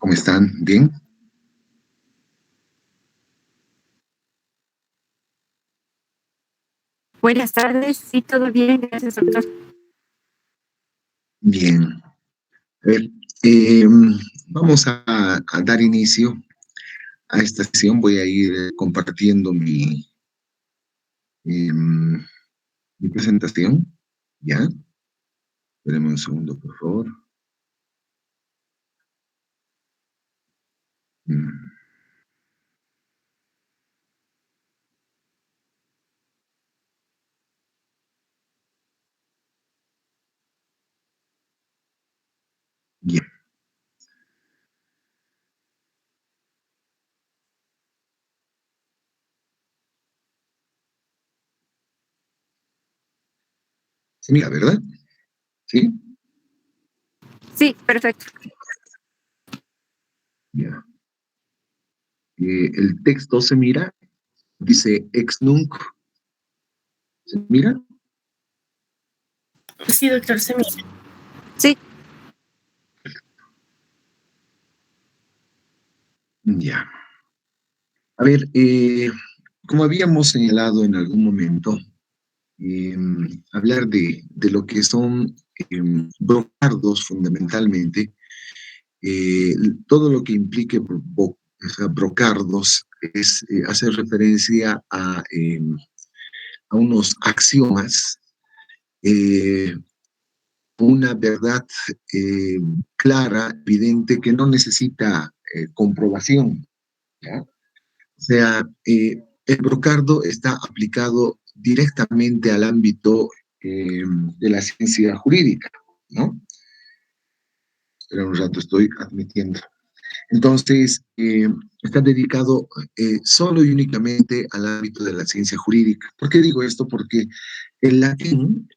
¿Cómo están? ¿Bien? Buenas tardes, sí, todo bien, gracias, doctor. Bien. A ver, eh, vamos a dar inicio a esta sesión. Voy a ir compartiendo mi presentación. ¿Ya? Espérenme un segundo, por favor. Mm, Ya. Sí, mira, ¿verdad? Sí. Sí, perfecto. Ya. El texto se mira, dice ex nunc. ¿Se mira? Sí, doctor, se mira. Sí, Ya. A ver, como habíamos señalado en algún momento, eh, hablar de lo que son brocardos fundamentalmente, eh, todo lo que implique o sea, brocardos es hacer referencia a unos axiomas, eh, una verdad eh, clara, evidente, que no necesita comprobación, ¿ya? O sea, el brocardo está aplicado directamente al ámbito de la ciencia jurídica, ¿no? Espera un rato, estoy admitiendo. Entonces, está dedicado solo y únicamente al ámbito de la ciencia jurídica. ¿Por qué digo esto? Porque el latín,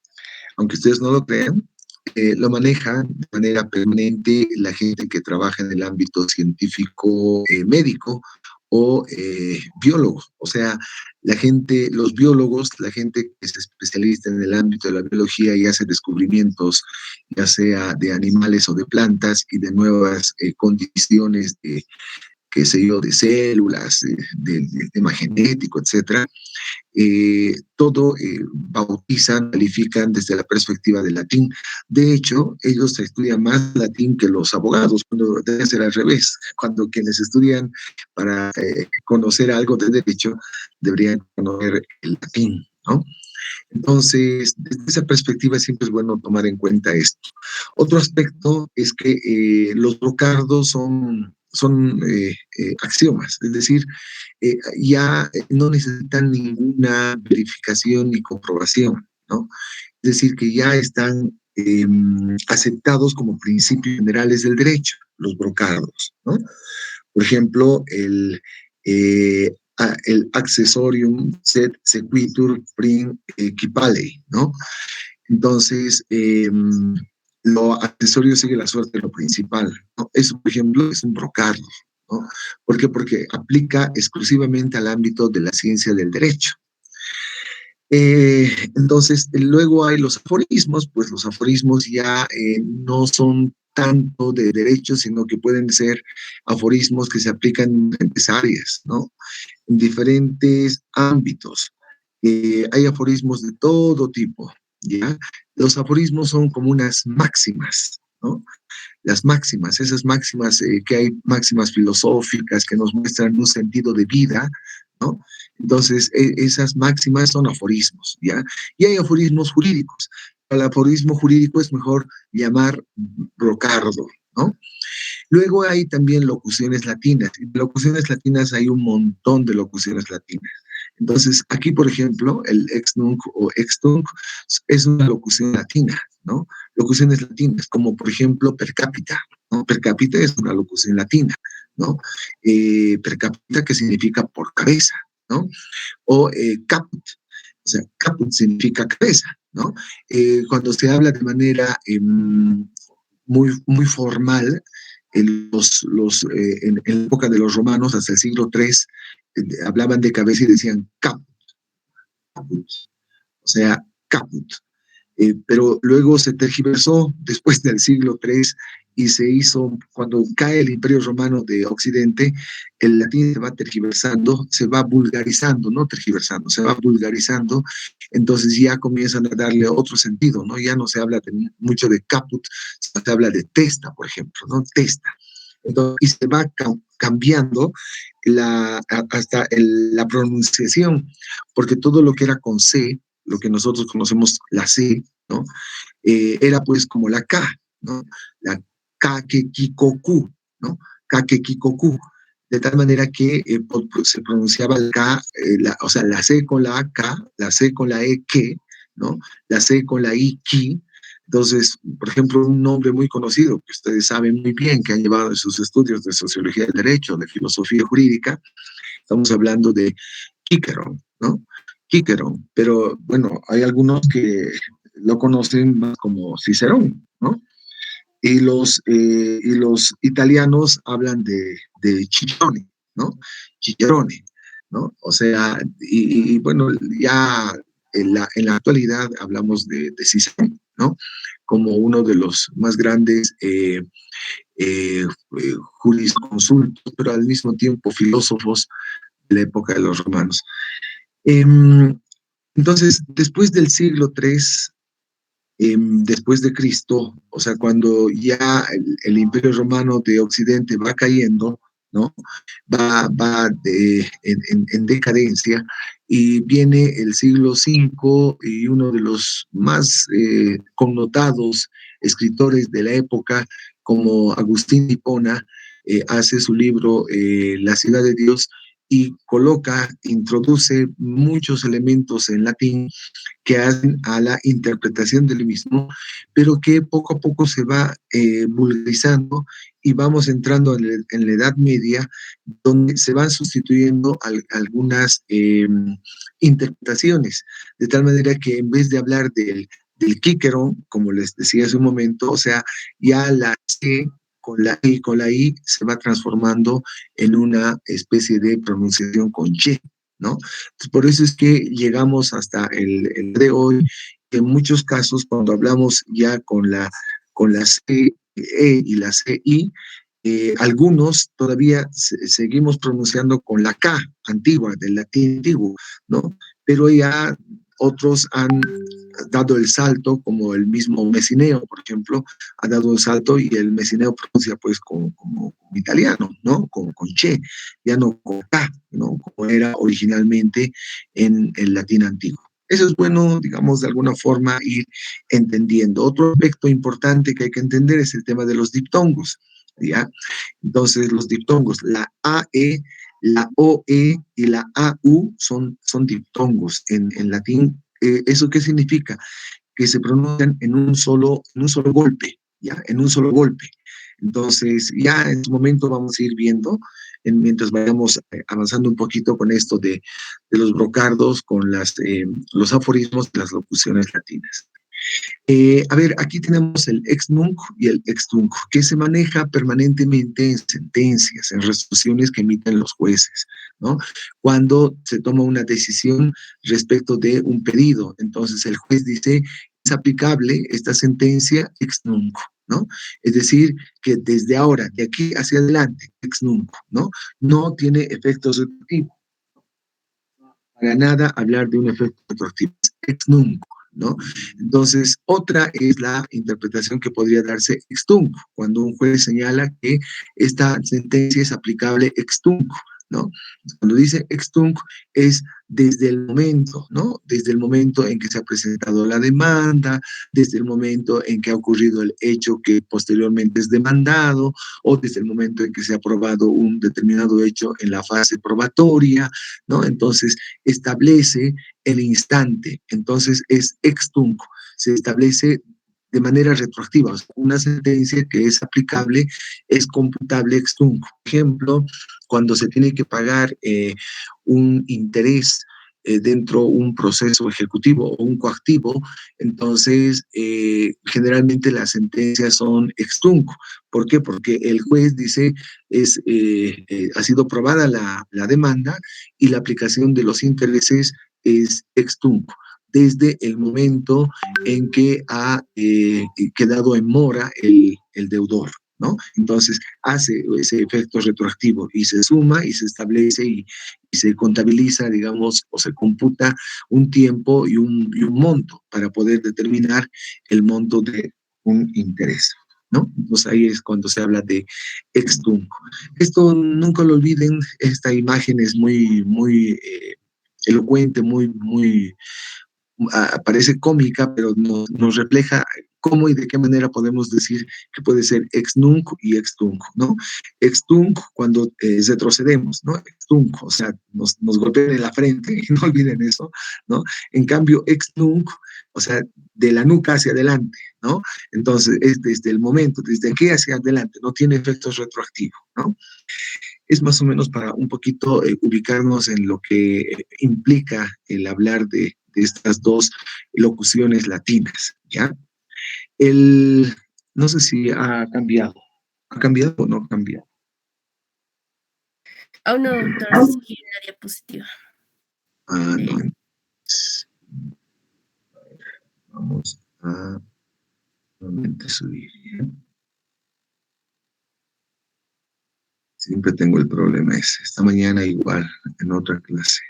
aunque ustedes no lo crean, lo maneja de manera permanente la gente que trabaja en el ámbito científico médico o biólogo. O sea, la gente, los biólogos, la gente que es especialista en el ámbito de la biología y hace descubrimientos, ya sea de animales o de plantas y de nuevas condiciones de, qué sé yo, de células, del tema genético, etcétera, todo bautizan, califican desde la perspectiva del latín. De hecho, ellos estudian más latín que los abogados, cuando debe ser al revés, cuando quienes estudian para conocer algo de derecho deberían conocer el latín, ¿no? Entonces, desde esa perspectiva siempre es bueno tomar en cuenta esto. Otro aspecto es que los brocardos son axiomas, es decir, ya no necesitan ninguna verificación ni comprobación, ¿no? Es decir, que ya están aceptados como principios generales del derecho, los brocardos, ¿no? Por ejemplo, el accessorium sed sequitur prim equipale, ¿no? Entonces, lo accesorio sigue la suerte de lo principal, ¿no? Eso, por ejemplo, es un brocardo, ¿no? ¿Por qué? Porque aplica exclusivamente al ámbito de la ciencia del derecho. Entonces, luego hay los aforismos, pues los aforismos ya no son tanto de derecho, sino que pueden ser aforismos que se aplican en diferentes áreas, ¿no? En diferentes ámbitos. Hay aforismos de todo tipo, ¿ya? Los aforismos son como unas máximas, ¿no? Las máximas, esas máximas, que hay máximas filosóficas que nos muestran un sentido de vida, ¿no? Entonces, esas máximas son aforismos, ¿ya? Y hay aforismos jurídicos. Al aforismo jurídico es mejor llamar brocardo, ¿no? Luego hay también locuciones latinas. Y de locuciones latinas hay un montón de locuciones latinas. Entonces, aquí, por ejemplo, el ex nunc o ex tunc es una locución latina, ¿no? Locuciones latinas, como por ejemplo per cápita, ¿no? Per cápita es una locución latina, ¿no? Per cápita, que significa por cabeza, ¿no? O caput, o sea, caput significa cabeza, ¿no? Cuando se habla de manera muy formal, en la época de los romanos, hasta el siglo III, hablaban de cabeza y decían caput, caput, o sea, caput. Pero luego se tergiversó después del siglo III y se hizo, cuando cae el Imperio Romano de Occidente, el latín se va tergiversando, se va vulgarizando, no tergiversando, se va vulgarizando, entonces ya comienzan a darle otro sentido, ¿no? Ya no se habla mucho de caput, se habla de testa, por ejemplo, ¿no? Testa. Entonces, y se va cambiando la pronunciación, porque todo lo que era con C, lo que nosotros conocemos la C, ¿no? Era pues como la K, ¿no? La Kakekikoku, ¿no? Kakekikoku. De tal manera que se pronunciaba el K, o sea, la C con la K, la C con la E, que, ¿no? La C con la I, ki. Entonces, por ejemplo, un nombre muy conocido que ustedes saben muy bien, que han llevado en sus estudios de sociología del derecho, de filosofía jurídica, estamos hablando de Cicerón, ¿no? Cicerón, pero bueno, hay algunos que lo conocen más como Cicerón, ¿no? Y los italianos hablan de Ciccione, ¿no? Ciccione, ¿no? O sea, bueno, ya en la actualidad hablamos de Cicerón, ¿no? Como uno de los más grandes jurisconsultos, pero al mismo tiempo filósofos de la época de los romanos. Eh, entonces, después del siglo III, después de Cristo, o sea, cuando ya el Imperio Romano de Occidente va cayendo, ¿no? En decadencia y viene el siglo V y uno de los más connotados escritores de la época, como Agustín de Hipona, hace su libro La ciudad de Dios y introduce muchos elementos en latín que hacen a la interpretación del mismo, pero que poco a poco se va vulgarizando y vamos entrando en la Edad Media, donde se van sustituyendo algunas interpretaciones, de tal manera que en vez de hablar del Quiquerón, como les decía hace un momento, o sea, ya la C con la E y con la I se va transformando en una especie de pronunciación con che, ¿no? Entonces, por eso es que llegamos hasta el de hoy, que en muchos casos cuando hablamos ya con la CE y la CI, algunos todavía seguimos pronunciando con la K antigua, del latín antiguo, ¿no? Pero ya otros han dado el salto, como el mismo Mesineo, por ejemplo, ha dado un salto y el Mesineo pronuncia pues como italiano, ¿no? Con che, ya no con K, ¿no? Como era originalmente en el latín antiguo. Eso es bueno, digamos, de alguna forma ir entendiendo. Otro aspecto importante que hay que entender es el tema de los diptongos, ¿ya? Entonces, los diptongos, la AE, la OE y la AU son diptongos en latín. ¿Eso qué significa? Que se pronuncian en un solo golpe, ¿ya? En un solo golpe. Entonces, ya en su momento vamos a ir viendo, mientras vayamos avanzando un poquito con esto de los brocardos, con los aforismos de las locuciones latinas. A ver, aquí tenemos el ex nunc y el ex tunc, que se maneja permanentemente en sentencias, en resoluciones que emiten los jueces, ¿no? Cuando se toma una decisión respecto de un pedido, entonces el juez dice, es aplicable esta sentencia ex nunc, ¿no? Es decir, que desde ahora, de aquí hacia adelante, ex nunc, ¿no? No tiene efectos retroactivos. Para nada hablar de un efecto retroactivo, ex nunc, ¿no? Entonces, otra es la interpretación que podría darse ex tunc, cuando un juez señala que esta sentencia es aplicable ex tunc, ¿no? Cuando dice ex tunc es desde el momento, ¿no? Desde el momento en que se ha presentado la demanda, desde el momento en que ha ocurrido el hecho que posteriormente es demandado, o desde el momento en que se ha probado un determinado hecho en la fase probatoria, ¿no? Entonces, establece el instante, entonces es ex tunc, se establece de manera retroactiva, o sea, una sentencia que es aplicable es computable ex tunc. Por ejemplo, cuando se tiene que pagar un interés dentro de un proceso ejecutivo o un coactivo, entonces generalmente las sentencias son ex tunc. ¿Por qué? Porque el juez dice ha sido probada la demanda y la aplicación de los intereses es ex tunc, desde el momento en que ha quedado en mora el deudor, ¿no? Entonces hace ese efecto retroactivo y se suma y se establece y se contabiliza, digamos, o se computa un tiempo y un monto para poder determinar el monto de un interés, ¿no? Entonces ahí es cuando se habla de ex tunc. Esto nunca lo olviden, esta imagen es muy elocuente, parece cómica, pero nos refleja cómo y de qué manera podemos decir que puede ser ex nunc y ex tunc, ¿no? Ex tunc cuando retrocedemos, ¿no? Ex tunc, o sea, nos golpean en la frente, y no olviden eso, ¿no? En cambio, ex nunc, o sea, de la nuca hacia adelante, ¿no? Entonces, es desde el momento, desde aquí hacia adelante, no tiene efectos retroactivos, ¿no? Es más o menos para un poquito ubicarnos en lo que implica el hablar de estas dos locuciones latinas, ¿ya? El, no sé si ha cambiado o no ha cambiado. Oh, no, doctor, sigue en la diapositiva. No, vamos a nuevamente subir, ¿ya? Siempre tengo el problema ese. Esta mañana igual, en otra clase.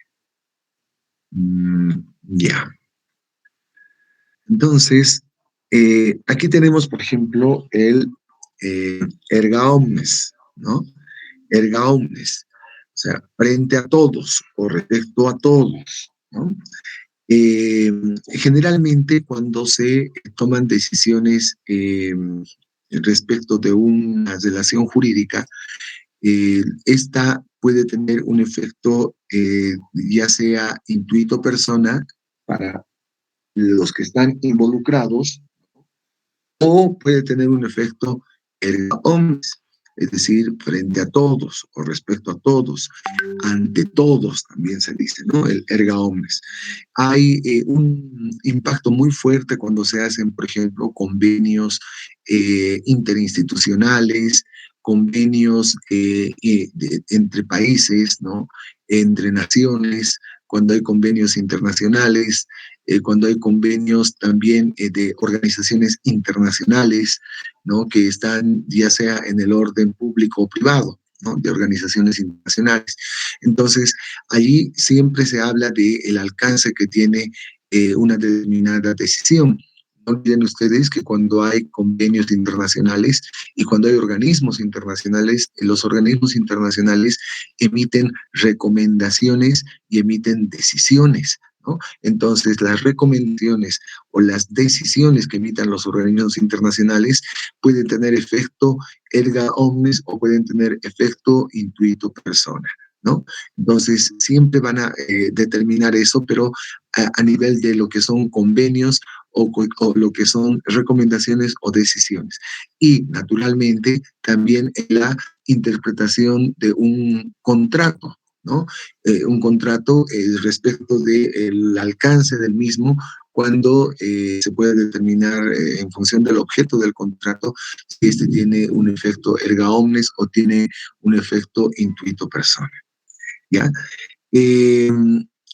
Ya. Entonces, aquí tenemos, por ejemplo, el erga omnes, ¿no? Erga omnes, o sea, frente a todos o respecto a todos, ¿no? Generalmente cuando se toman decisiones respecto de una relación jurídica, esta puede tener un efecto ya sea intuito persona para los que están involucrados, o puede tener un efecto erga omnes, es decir, frente a todos o respecto a todos, ante todos también se dice, ¿no? El erga omnes. Hay un impacto muy fuerte cuando se hacen, por ejemplo, convenios interinstitucionales, convenios entre países, ¿no? Entre naciones, cuando hay convenios internacionales, cuando hay convenios también de organizaciones internacionales, ¿no? Que están ya sea en el orden público o privado, ¿no? De organizaciones internacionales. Entonces, allí siempre se habla del alcance que tiene una determinada decisión. No olviden ustedes que cuando hay convenios internacionales y cuando hay organismos internacionales, los organismos internacionales emiten recomendaciones y emiten decisiones, ¿no? Entonces, las recomendaciones o las decisiones que emitan los organismos internacionales pueden tener efecto erga omnes o pueden tener efecto intuito persona, ¿no? Entonces, siempre van a determinar eso, pero a nivel de lo que son convenios o lo que son recomendaciones o decisiones. Y, naturalmente, también en la interpretación de un contrato, ¿no? Un contrato respecto del alcance del mismo, cuando se puede determinar en función del objeto del contrato si este tiene un efecto erga omnes o tiene un efecto intuito persona, ¿ya? Eh,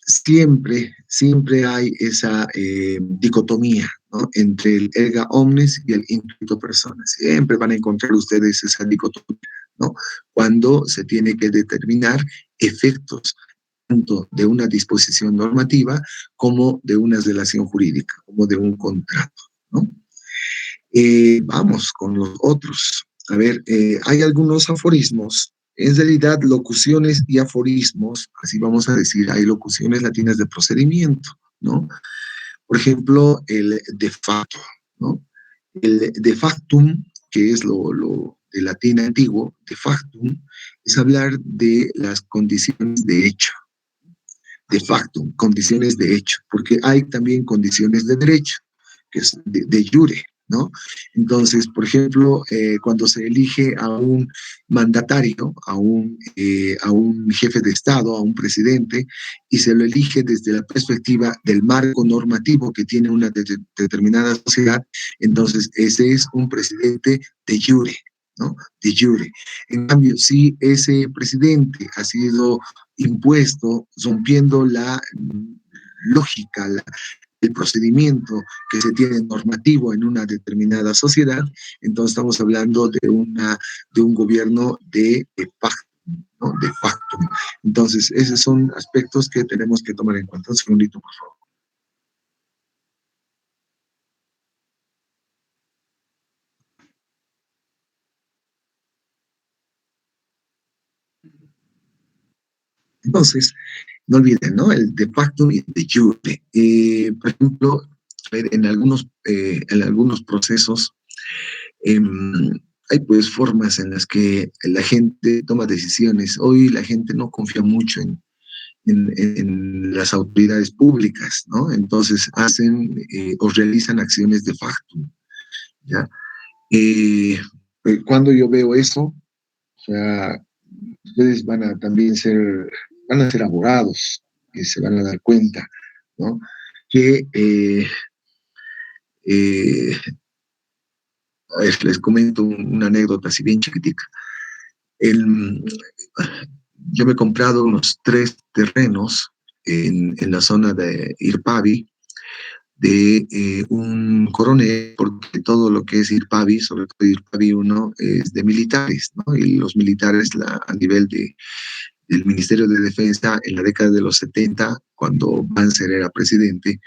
siempre hay esa dicotomía, ¿no? Entre el erga omnes y el intuito persona. Siempre van a encontrar ustedes esa dicotomía, ¿no? Cuando se tiene que determinar efectos tanto de una disposición normativa como de una relación jurídica, como de un contrato, ¿no? Vamos con los otros. A ver, hay algunos aforismos, en realidad locuciones y aforismos, así vamos a decir, hay locuciones latinas de procedimiento, ¿no? Por ejemplo, el de facto, ¿no? El de factum, que es lo de latín antiguo, de factum, es hablar de las condiciones de hecho, de facto, condiciones de hecho, porque hay también condiciones de derecho, que es de jure, ¿no? Entonces, por ejemplo, cuando se elige a un mandatario, a un jefe de Estado, a un presidente, y se lo elige desde la perspectiva del marco normativo que tiene una determinada sociedad, entonces ese es un presidente de jure, ¿no? De jure. En cambio, si ese presidente ha sido impuesto rompiendo la lógica, el procedimiento que se tiene normativo en una determinada sociedad, entonces estamos hablando de un gobierno de pacto, ¿no? De pacto. Entonces, esos son aspectos que tenemos que tomar en cuenta. Un segundito, por favor. Entonces, no olviden, ¿no? El de facto y el de jure. Por ejemplo, en algunos procesos eh, hay pues formas en las que la gente toma decisiones. Hoy la gente no confía mucho en las autoridades públicas, ¿no? Entonces hacen o realizan acciones de facto, ¿ya? Eh, cuando yo veo eso, o sea, ustedes van a también van a ser abogados y se van a dar cuenta, ¿no? Que, eh, a ver, les comento una anécdota así bien chiquitica. El, yo me he comprado unos 3 terrenos en la zona de Irpavi, de un coronel, porque todo lo que es Irpavi, sobre todo Irpavi 1, es de militares, ¿no? Y los militares a nivel del Ministerio de Defensa en la década de los 70, cuando Banzer era presidente,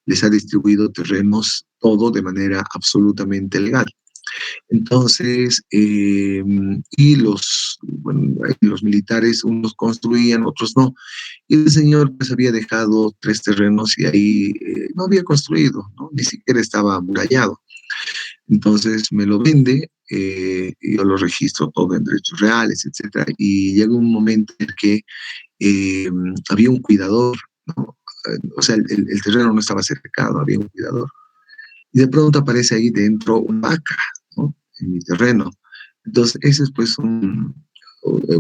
les ha distribuido terrenos todo de manera absolutamente legal. Entonces, bueno, los militares, unos construían, otros no. Y el señor pues había dejado 3 terrenos y ahí no había construido, ¿no? Ni siquiera estaba amurallado. Entonces me lo vende, y yo lo registro todo en derechos reales, etcétera. Y llega un momento en el que eh, había un cuidador, ¿no? O sea, el terreno no estaba cercado, había un cuidador. Y de pronto aparece ahí dentro una vaca, ¿no? En mi terreno. Entonces, ese es pues un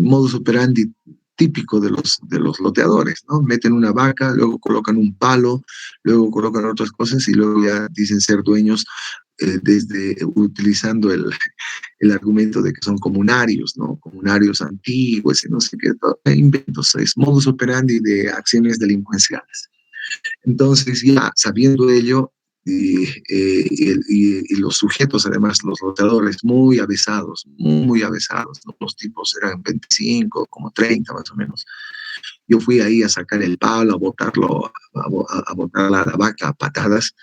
modus operandi típico de los loteadores, ¿no? Meten una vaca, luego colocan un palo, luego colocan otras cosas y luego ya dicen ser dueños desde utilizando el argumento de que son comunarios, ¿no? Comunarios antiguos y no sé qué, inventos, es modus operandi de acciones delincuenciales. Entonces, ya sabiendo ello, y los sujetos, además, los loteadores, muy avesados, ¿no? Los tipos eran 25, como 30 más o menos. Yo fui ahí a sacar el palo, a botarlo, a botar la vaca a patadas.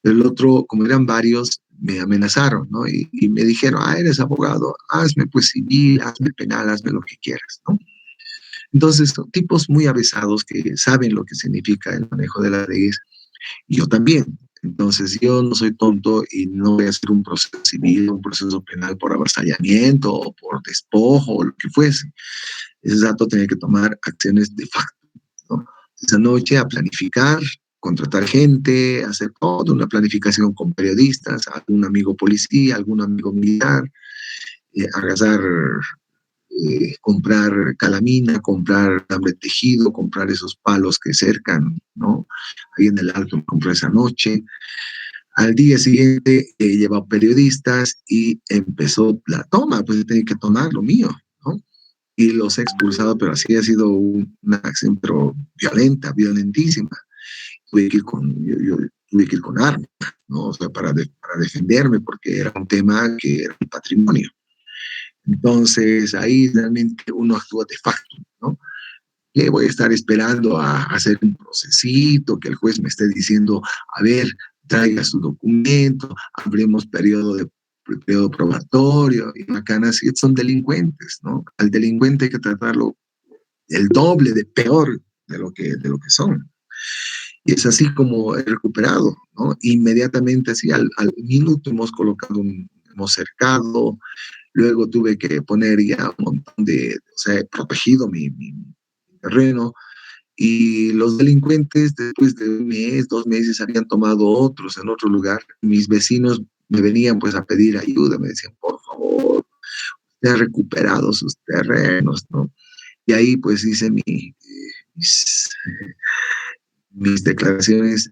Pero el otro, como eran varios, me amenazaron, ¿no? Y me dijeron, eres abogado, hazme pues civil, hazme penal, hazme lo que quieras, ¿no? Entonces, son tipos muy avesados que saben lo que significa el manejo de las leyes y yo también. Entonces, yo no soy tonto y no voy a hacer un proceso civil, un proceso penal por avasallamiento o por despojo o lo que fuese. Ese dato tenía que tomar acciones de facto, ¿no? Esa noche a planificar, contratar gente, hacer toda una planificación con periodistas, algún amigo policía, algún amigo militar, agasar, comprar calamina, comprar alambre tejido, comprar esos palos que cercan, ¿no? Ahí en el alto me compré esa noche. Al día siguiente llevaba periodistas y empezó la toma, pues tenía que tomar lo mío, ¿no? Y los he expulsado, pero así ha sido una acción pero violenta, violentísima. Tuve que ir yo tuve que ir con armas, ¿no? O sea, para defenderme, porque era un tema que era mi patrimonio. Entonces, ahí realmente uno actúa de facto, ¿no? Que voy a estar esperando a hacer un procesito, que el juez me esté diciendo, a ver, traiga su documento, abrimos periodo probatorio, y macanas, y son delincuentes, ¿no? Al delincuente hay que tratarlo el doble de peor de lo que son. Y es así como he recuperado, ¿no? Inmediatamente, así al minuto hemos cercado, luego tuve que poner ya un montón o sea, he protegido mi terreno, y los delincuentes después de un mes, 2 meses habían tomado otros en otro lugar. Mis vecinos me venían pues a pedir ayuda, me decían, por favor, usted ha recuperado sus terrenos, ¿no? Y ahí pues hice mis, mis declaraciones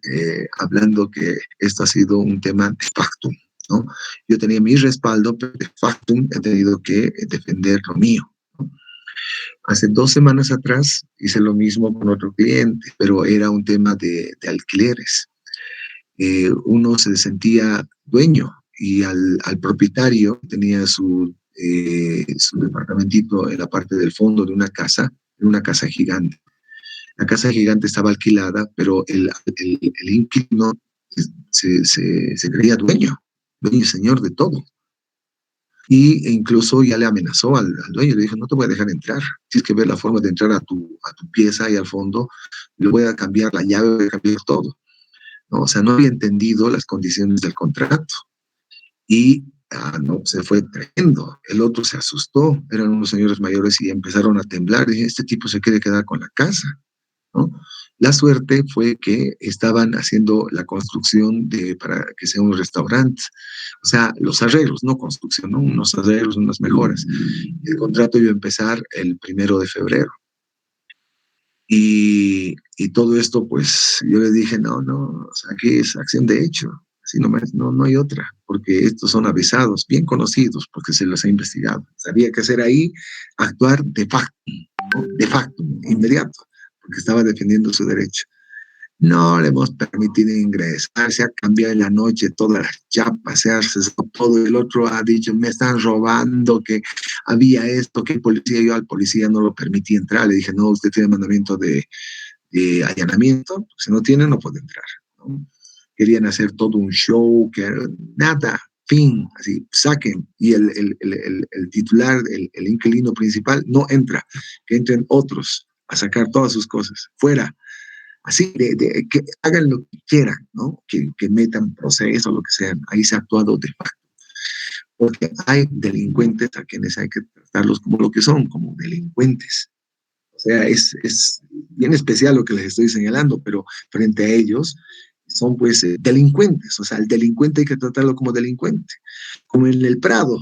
hablando que esto ha sido un tema de facto, ¿no? Yo tenía mi respaldo, pero de facto he tenido que defender lo mío. Hace 2 semanas atrás hice lo mismo con otro cliente, pero era un tema de alquileres. uno se sentía dueño y al propietario tenía su departamentito en la parte del fondo de una casa gigante. La casa gigante estaba alquilada, pero el inquilino se creía dueño y señor de todo. Y incluso ya le amenazó al dueño, le dijo, no te voy a dejar entrar, tienes que ver la forma de entrar a tu pieza ahí al fondo, le voy a cambiar la llave, voy a cambiar todo. ¿No? O sea, no había entendido las condiciones del contrato. Y no, se fue tremendo. El otro se asustó, eran unos señores mayores y empezaron a temblar. Dije, este tipo se quiere quedar con la casa, ¿no? La suerte fue que estaban haciendo la construcción para que sea un restaurante. O sea, los arreglos, no construcción, ¿no? Unos arreglos, unas mejoras. El contrato iba a empezar el 1 de febrero. Y todo esto, pues yo le dije, no, o sea, aquí es acción de hecho, así nomás, no hay otra, porque estos son avisados, bien conocidos, porque se los ha investigado. Sabía que hacer ahí, actuar de facto, ¿no? De facto, inmediato, porque estaba defendiendo su derecho. No le hemos permitido ingresar, se ha cambiado en la noche todas las chapas, se ha cesado todo. El otro ha dicho, me están robando, que había esto, que policía, yo al policía no lo permití entrar. Le dije, no, usted tiene mandamiento de allanamiento, si no tiene, no puede entrar, ¿no? Querían hacer todo un show, que nada, fin, así, saquen. Y el titular, el inquilino principal, no entra, que entren otros a sacar todas sus cosas, fuera. Así, que hagan lo que quieran, ¿no? Que metan proceso, lo que sea. Ahí se ha actuado de facto. Porque hay delincuentes a quienes hay que tratarlos como lo que son, como delincuentes. O sea, es bien especial lo que les estoy señalando, pero frente a ellos son pues delincuentes. O sea, el delincuente hay que tratarlo como delincuente. Como en el Prado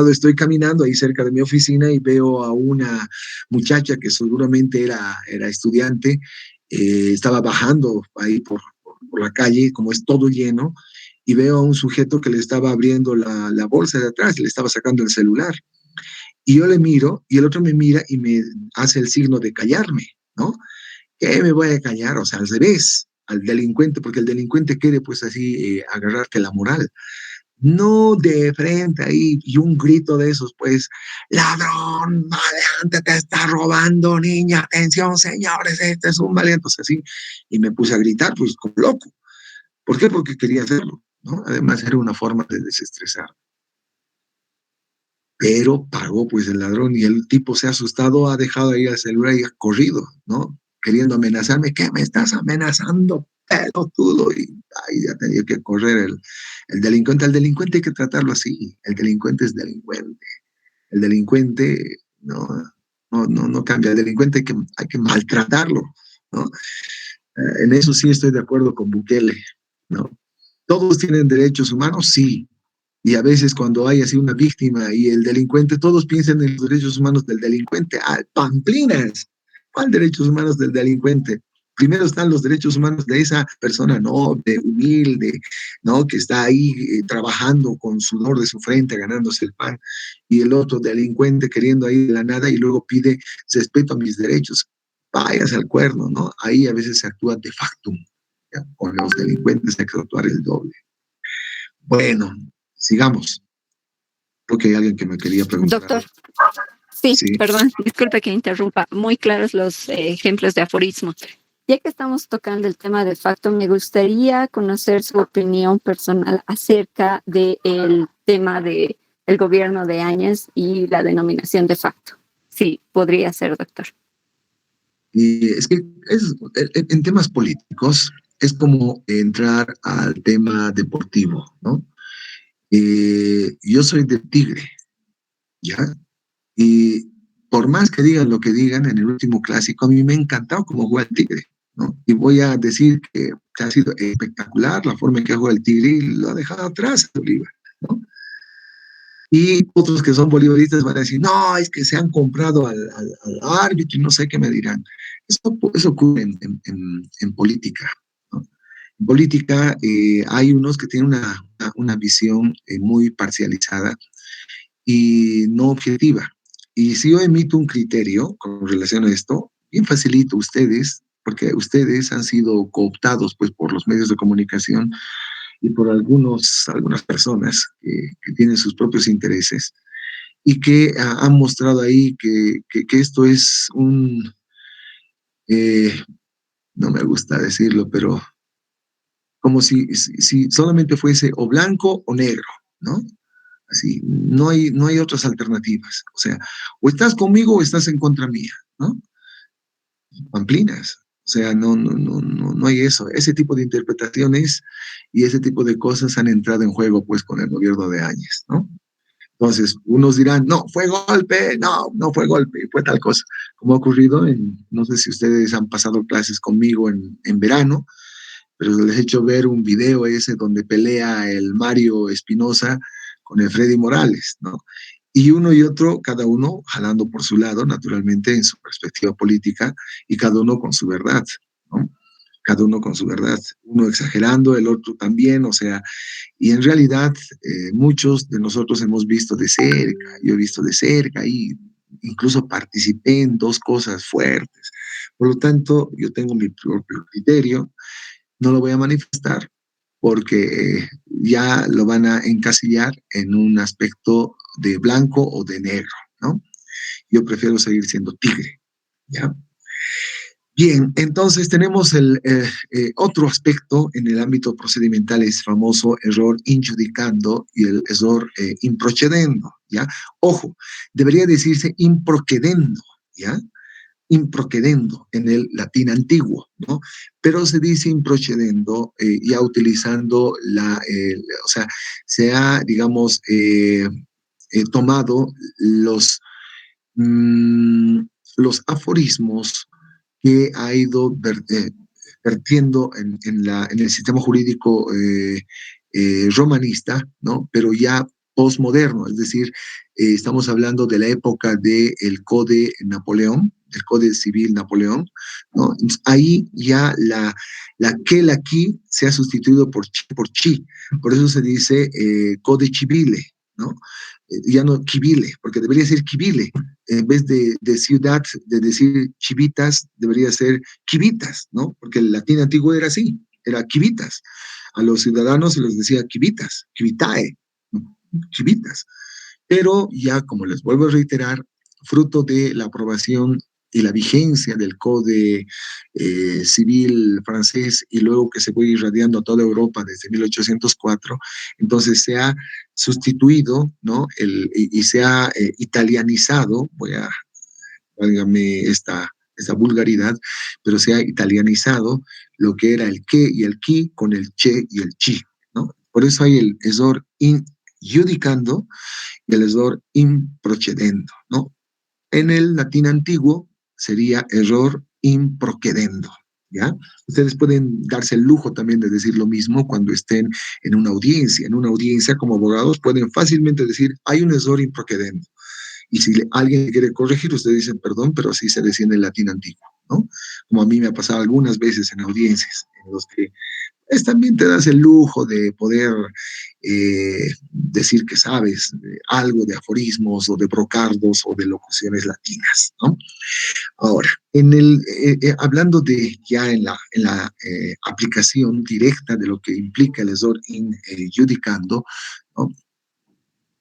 estoy caminando ahí cerca de mi oficina y veo a una muchacha que seguramente era estudiante, estaba bajando ahí por la calle, como es todo lleno, y veo a un sujeto que le estaba abriendo la bolsa de atrás, le estaba sacando el celular. Y yo le miro y el otro me mira y me hace el signo de callarme, ¿no? ¿Qué me voy a callar? O sea, al revés, al delincuente, porque el delincuente quiere pues así agarrarte la moral. No de frente ahí, y un grito de esos, pues, ladrón, adelante, te está robando, niña, atención, señores, este es un valiente, o sea, así, y me puse a gritar, pues, como loco. ¿Por qué? Porque quería hacerlo, ¿no? Además, era una forma de desestresar. Pero pagó, pues, el ladrón, y el tipo se ha asustado, ha dejado ahí el celular y ha corrido, ¿no? Queriendo amenazarme, ¿qué me estás amenazando, pelotudo? Y ahí ya tenía que correr el delincuente. Al delincuente hay que tratarlo así. El delincuente es delincuente. El delincuente no cambia. El delincuente hay que maltratarlo, ¿no? En eso sí estoy de acuerdo con Bukele, ¿no? ¿Todos tienen derechos humanos? Sí. Y a veces cuando hay así una víctima y el delincuente, todos piensan en los derechos humanos del delincuente. ¡Ah, pamplinas! ¿Cuál derechos humanos del delincuente? Primero están los derechos humanos de esa persona noble, humilde, ¿no? Que está ahí trabajando con sudor de su frente, ganándose el pan. Y el otro delincuente queriendo ahí de la nada y luego pide respeto a mis derechos. Váyase al cuerno, ¿no? Ahí a veces se actúa de facto. ¿Ya? Con los delincuentes hay que actuar el doble. Bueno, sigamos. Creo que hay alguien que me quería preguntar Doctor, algo. sí, Sí. perdón, disculpe que interrumpa. Muy claros los ejemplos de aforismo. Ya que estamos tocando el tema de facto, me gustaría conocer su opinión personal acerca del tema del gobierno de Áñez y la denominación de facto. Sí, podría ser, doctor. Y es que en temas políticos es como entrar al tema deportivo, ¿no? Yo soy de Tigre, ¿ya? Y por más que digan lo que digan en el último clásico, a mí me ha encantado cómo juega el Tigre, ¿no? Y voy a decir que ha sido espectacular la forma en que juega el Tigre y lo ha dejado atrás a Bolívar, ¿no? Y otros que son bolivaristas van a decir, no, es que se han comprado al árbitro y no sé qué me dirán. Eso ocurre en política, ¿no? En política hay unos que tienen una visión muy parcializada y no objetiva. Y si yo emito un criterio con relación a esto, bien facilito, ustedes porque ustedes han sido cooptados pues, por los medios de comunicación y por algunas personas que tienen sus propios intereses y que han mostrado ahí que esto es eh, no me gusta decirlo, pero como si solamente fuese o blanco o negro, ¿no? Así, no hay otras alternativas. O sea, o estás conmigo o estás en contra mía, ¿no? Pamplinas. O sea, no hay eso. Ese tipo de interpretaciones y ese tipo de cosas han entrado en juego, pues, con el gobierno de Áñez, ¿no? Entonces, unos dirán, no, fue golpe, no fue golpe, fue tal cosa. Como ha ocurrido no sé si ustedes han pasado clases conmigo en verano, pero les he hecho ver un video ese donde pelea el Mario Espinosa con el Freddy Morales, ¿no? Y uno y otro, cada uno jalando por su lado, naturalmente, en su perspectiva política, y cada uno con su verdad, ¿no? Cada uno con su verdad, uno exagerando, el otro también, o sea, y en realidad muchos de nosotros hemos visto de cerca, yo he visto de cerca y incluso participé en dos cosas fuertes. Por lo tanto, yo tengo mi propio criterio, no lo voy a manifestar porque ya lo van a encasillar en un aspecto de blanco o de negro, ¿no? Yo prefiero seguir siendo tigre, ¿ya? Bien, entonces tenemos el otro aspecto en el ámbito procedimental, es famoso error injudicando y el error improcedendo, ¿ya? Ojo, debería decirse improcedendo, ¿ya? Improcedendo en el latín antiguo, ¿no? Pero se dice improcedendo ya utilizando o sea, se ha, digamos, tomado mm, los aforismos que ha ido vertiendo en el sistema jurídico romanista, ¿no? Pero ya postmoderno, es decir, estamos hablando de la época del Códice Napoleón, el Código Civil Napoleón, ¿no? Entonces, ahí ya la que, la qui se ha sustituido por chi, por eso se dice Códice Civile, ¿no? Ya no Civile, porque debería ser Civile, en vez de ciudad, de decir chivitas, debería ser quivitas, ¿no? Porque el latín antiguo era así, era quivitas. A los ciudadanos se les decía quivitas, quivitae, ¿no? Chivitas. Pero ya, como les vuelvo a reiterar, fruto de la aprobación y la vigencia del Código Civil francés y luego que se fue irradiando a toda Europa desde 1804, entonces se ha sustituido, ¿no? Y se ha italianizado, válgame esta vulgaridad, pero se ha italianizado lo que era el que y el qui con el che y el chi, ¿no? Por eso hay el esor judicando y el error improcedendo, ¿no? En el latín antiguo sería error improcedendo, ¿ya? Ustedes pueden darse el lujo también de decir lo mismo cuando estén en una audiencia. En una audiencia como abogados pueden fácilmente decir, hay un error improcedendo. Y si alguien quiere corregir, ustedes dicen, perdón, pero así se decía en el latín antiguo, ¿no? Como a mí me ha pasado algunas veces en audiencias, en los que también te das el lujo de poder decir que sabes algo de aforismos o de brocardos o de locuciones latinas, ¿no? Ahora, hablando de ya en la aplicación directa de lo que implica el error judicando, ¿no?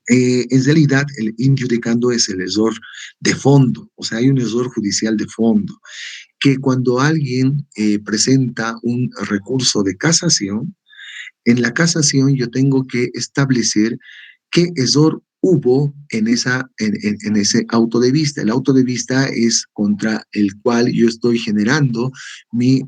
En realidad, el injudicando es el error de fondo, o sea, hay un error judicial de fondo, que cuando alguien presenta un recurso de casación, en la casación yo tengo que establecer qué error hubo en ese auto de vista. El auto de vista es contra el cual yo estoy generando mi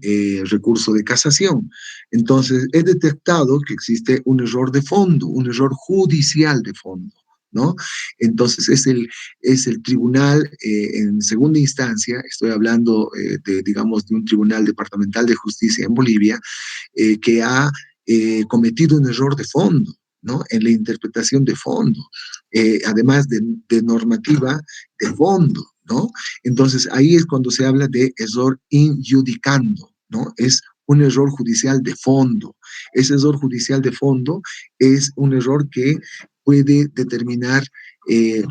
recurso de casación. Entonces, he detectado que existe un error de fondo, un error judicial de fondo, ¿no? Entonces, es el tribunal en segunda instancia, estoy hablando digamos, de un tribunal departamental de justicia en Bolivia, que ha cometido un error de fondo, ¿no? En la interpretación de fondo, además de normativa de fondo, ¿no? Entonces, ahí es cuando se habla de error injudicando, ¿no? Es un error judicial de fondo. Ese error judicial de fondo es un error que puede determinar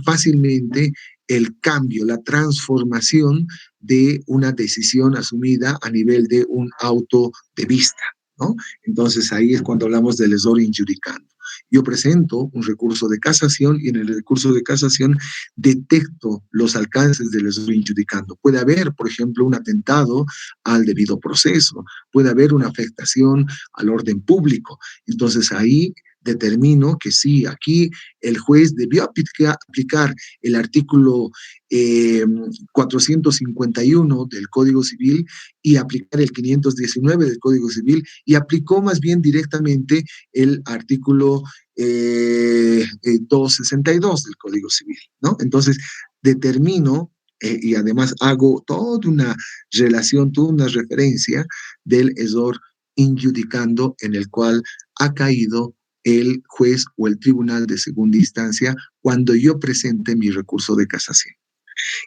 fácilmente el cambio, la transformación de una decisión asumida a nivel de un auto de vista, ¿no? Entonces ahí es cuando hablamos del error injudicando. Yo presento un recurso de casación y en el recurso de casación detecto los alcances del error injudicando. Puede haber, por ejemplo, un atentado al debido proceso, puede haber una afectación al orden público. Entonces ahí determino que sí, aquí el juez debió aplicar el artículo 451 del Código Civil y aplicar el 519 del Código Civil y aplicó más bien directamente el artículo 262 del Código Civil, ¿no? Entonces, determino y además hago toda una relación, toda una referencia del error injudicando en el cual ha caído el juez o el tribunal de segunda instancia cuando yo presente mi recurso de casación.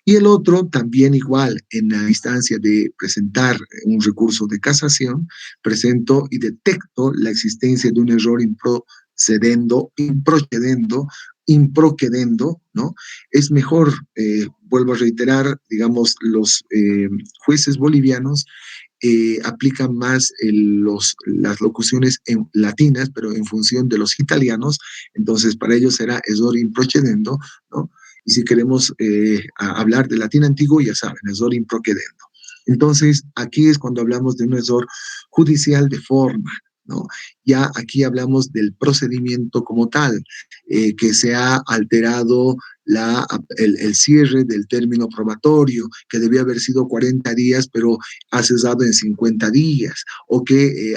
Y el otro también igual, en la instancia de presentar un recurso de casación, presento y detecto la existencia de un error improcedendo, ¿no? Es mejor, vuelvo a reiterar, digamos, los jueces bolivianos aplican más las locuciones latinas, pero en función de los italianos, entonces para ellos será error improcedendo, ¿no? Y si queremos hablar de latín antiguo, ya saben, error improcedendo. Entonces, aquí es cuando hablamos de un error judicial de forma, ¿no? Ya aquí hablamos del procedimiento como tal, que se ha alterado el cierre del término probatorio, que debía haber sido 40 días, pero ha cesado en 50 días, o que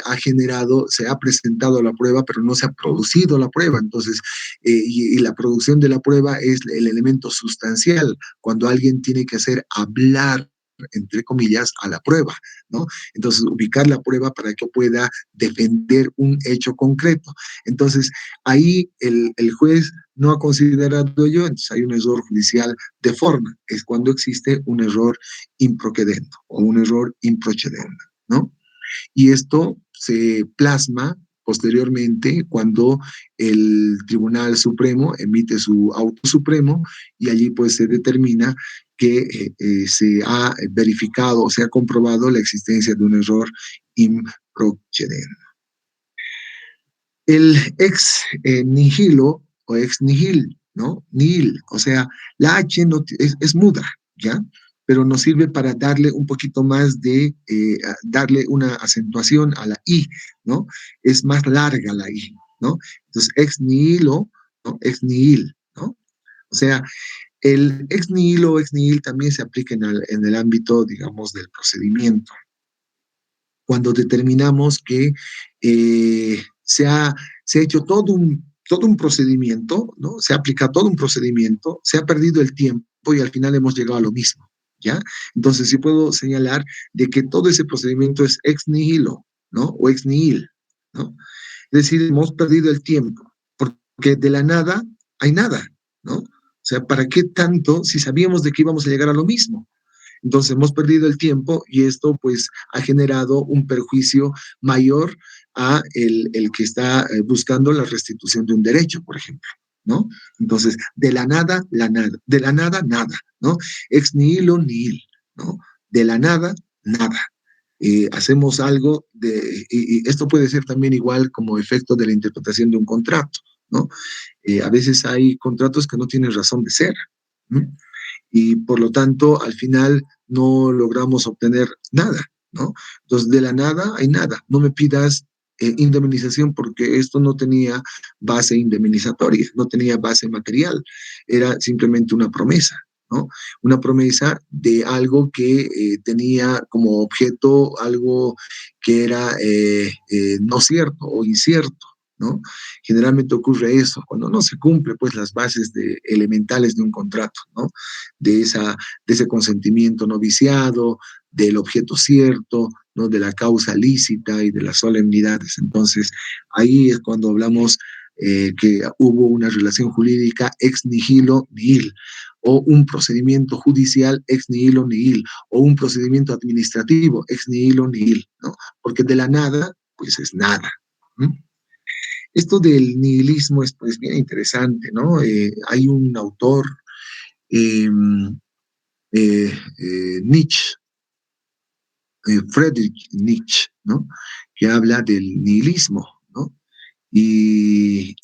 se ha presentado la prueba, pero no se ha producido la prueba. Entonces, y la producción de la prueba es el elemento sustancial, cuando alguien tiene que hacer hablar entre comillas, a la prueba, ¿no? Entonces, ubicar la prueba para que pueda defender un hecho concreto. Entonces, ahí el juez no ha considerado ello, entonces hay un error judicial de forma, es cuando existe un error improcedendo o un error improcedendo, ¿no? Y esto se plasma posteriormente cuando el Tribunal Supremo emite su auto supremo y allí pues se determina que se ha verificado o se ha comprobado la existencia de un error improcedendo. El ex nihilo o ex nihil, ¿no? Nihil, o sea, la H no, es muda, ¿ya? Pero nos sirve para darle un poquito más darle una acentuación a la I, ¿no? Es más larga la I, ¿no? Entonces, ex nihilo, ¿no? Ex nihil, ¿no? O sea, el ex nihilo o ex nihil también se aplica en el ámbito, digamos, del procedimiento. Cuando determinamos que se ha hecho todo un procedimiento, ¿no? Se ha aplicado todo un procedimiento, se ha perdido el tiempo y al final hemos llegado a lo mismo, ¿ya? Entonces sí puedo señalar de que todo ese procedimiento es ex nihilo, ¿no? O ex nihil, ¿no? Es decir, hemos perdido el tiempo, porque de la nada hay nada, ¿no? O sea, ¿para qué tanto si sabíamos de que íbamos a llegar a lo mismo? Entonces hemos perdido el tiempo y esto pues ha generado un perjuicio mayor a el que está buscando la restitución de un derecho, por ejemplo, ¿no? Entonces, de la nada, de la nada, nada, ¿no? Ex nihilo, nihil, ¿no? De la nada, nada. Hacemos algo y esto puede ser también igual como efecto de la interpretación de un contrato, ¿no? A veces hay contratos que no tienen razón de ser, ¿no? Y por lo tanto al final no logramos obtener nada, ¿no? Entonces de la nada hay nada, no me pidas indemnización porque esto no tenía base indemnizatoria, no tenía base material, era simplemente una promesa, ¿no? Una promesa de algo que tenía como objeto algo que era no cierto o incierto, ¿no? Generalmente ocurre eso, cuando no se cumple pues las bases elementales de un contrato, ¿no? De ese consentimiento no viciado, del objeto cierto, ¿no? De la causa lícita y de las solemnidades. Entonces, ahí es cuando hablamos que hubo una relación jurídica ex nihilo nihil, o un procedimiento judicial ex nihilo nihil, o un procedimiento administrativo ex nihilo nihil, ¿no? Porque de la nada, pues es nada. ¿No? Esto del nihilismo es pues bien interesante, ¿no? Hay un autor Nietzsche, Friedrich Nietzsche, ¿no? Que habla del nihilismo, ¿no? Y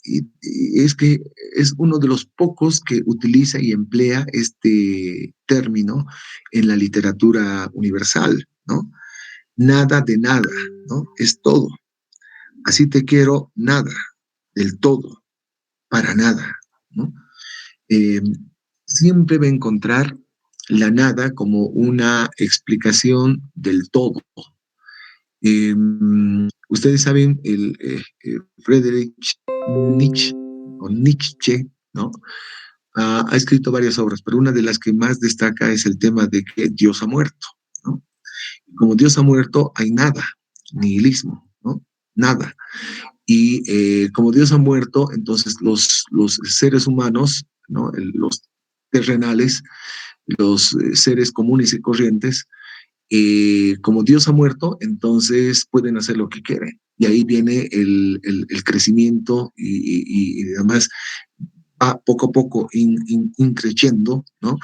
es que es uno de los pocos que utiliza y emplea este término en la literatura universal, ¿no? Nada de nada, ¿no? Es todo. Así te quiero, nada, del todo, para nada, ¿no? Eh, Siempre va a encontrar la nada como una explicación del todo. Eh, Ustedes saben, Friedrich Nietzsche, o Nietzsche, ¿no? Ha escrito varias obras, pero una de las que más destaca es el tema de que Dios ha muerto, ¿no? Como Dios ha muerto, hay nada, nihilismo, ¿no? Nada. Y como Dios ha muerto, entonces los seres humanos, ¿no? Los terrenales, los seres comunes y corrientes, como Dios ha muerto, entonces pueden hacer lo que quieren. Y ahí viene el crecimiento y además va poco a poco increciendo, ¿no?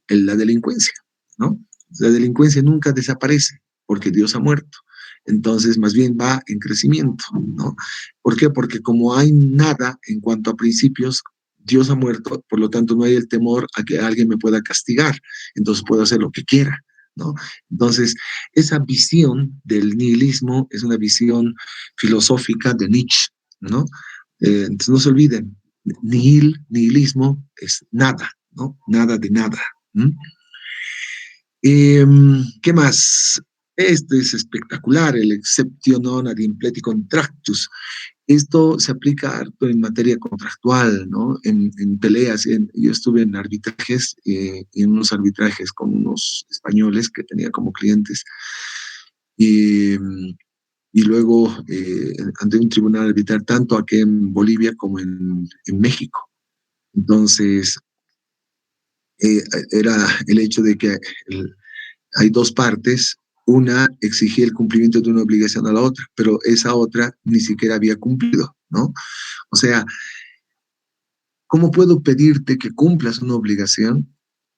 La delincuencia, ¿no? La delincuencia nunca desaparece porque Dios ha muerto. Entonces, más bien va en crecimiento, ¿no? ¿Por qué? Porque como hay nada en cuanto a principios, Dios ha muerto, por lo tanto no hay el temor a que alguien me pueda castigar, entonces puedo hacer lo que quiera, ¿no? Entonces, esa visión del nihilismo es una visión filosófica de Nietzsche, ¿no? Entonces no se olviden, nihilismo es nada, ¿no? Nada de nada. ¿Mm? ¿Qué más? Este es espectacular, el exceptio non ad impleti contractus. Esto se aplica harto en materia contractual, ¿no? En peleas. Yo estuve en arbitrajes, en unos arbitrajes con unos españoles que tenía como clientes. Y, y luego ante un tribunal arbitral, tanto aquí en Bolivia como en México. Entonces, era el hecho de que hay dos partes, una exigía el cumplimiento de una obligación a la otra, pero esa otra ni siquiera había cumplido, ¿no? O sea, ¿cómo puedo pedirte que cumplas una obligación,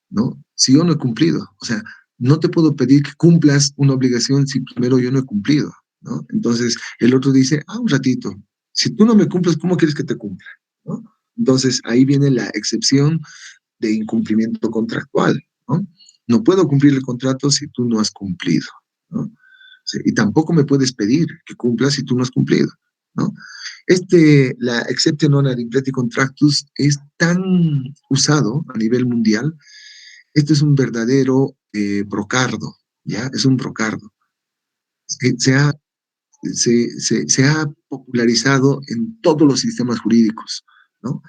¿no? Si yo no he cumplido, o sea, no te puedo pedir que cumplas una obligación si primero yo no he cumplido, ¿no? Entonces, el otro dice, un ratito, si tú no me cumples, ¿cómo quieres que te cumpla? ¿No? Entonces, ahí viene la excepción de incumplimiento contractual, ¿no? No puedo cumplir el contrato si tú no has cumplido, ¿no? Sí, y tampoco me puedes pedir que cumplas si tú no has cumplido, ¿no? La exception non ad impleti contractus es tan usado a nivel mundial. Este es un verdadero brocardo, ¿ya? Es un brocardo. Que se ha popularizado en todos los sistemas jurídicos, ¿no?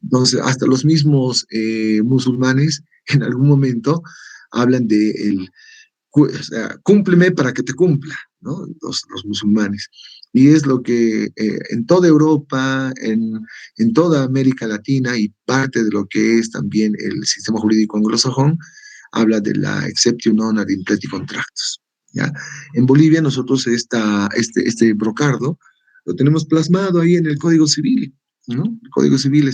Entonces, hasta los mismos musulmanes en algún momento hablan de o sea, cúmpleme para que te cumpla, ¿no? Los musulmanes. Y es lo que en toda Europa, en toda América Latina y parte de lo que es también el sistema jurídico anglosajón, habla de la exceptio non ad impleti contractus. ¿Ya? En Bolivia nosotros este brocardo lo tenemos plasmado ahí en el Código Civil, ¿no? El Código Civil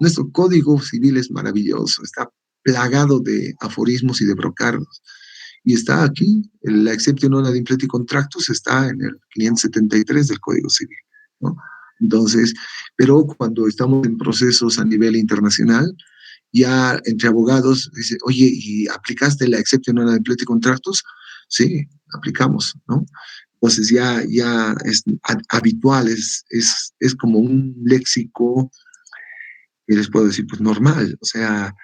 nuestro Código Civil es maravilloso, está plagado de aforismos y de brocardos. Y está aquí, la excepción non ad impleti contractus está en el 573 del Código Civil, ¿no? Entonces, pero cuando estamos en procesos a nivel internacional, ya entre abogados dice, oye, ¿y aplicaste la exception non ad impleti contractus? Sí, aplicamos, ¿no? Entonces ya es habitual, es como un léxico, que les puedo decir, pues normal, o sea,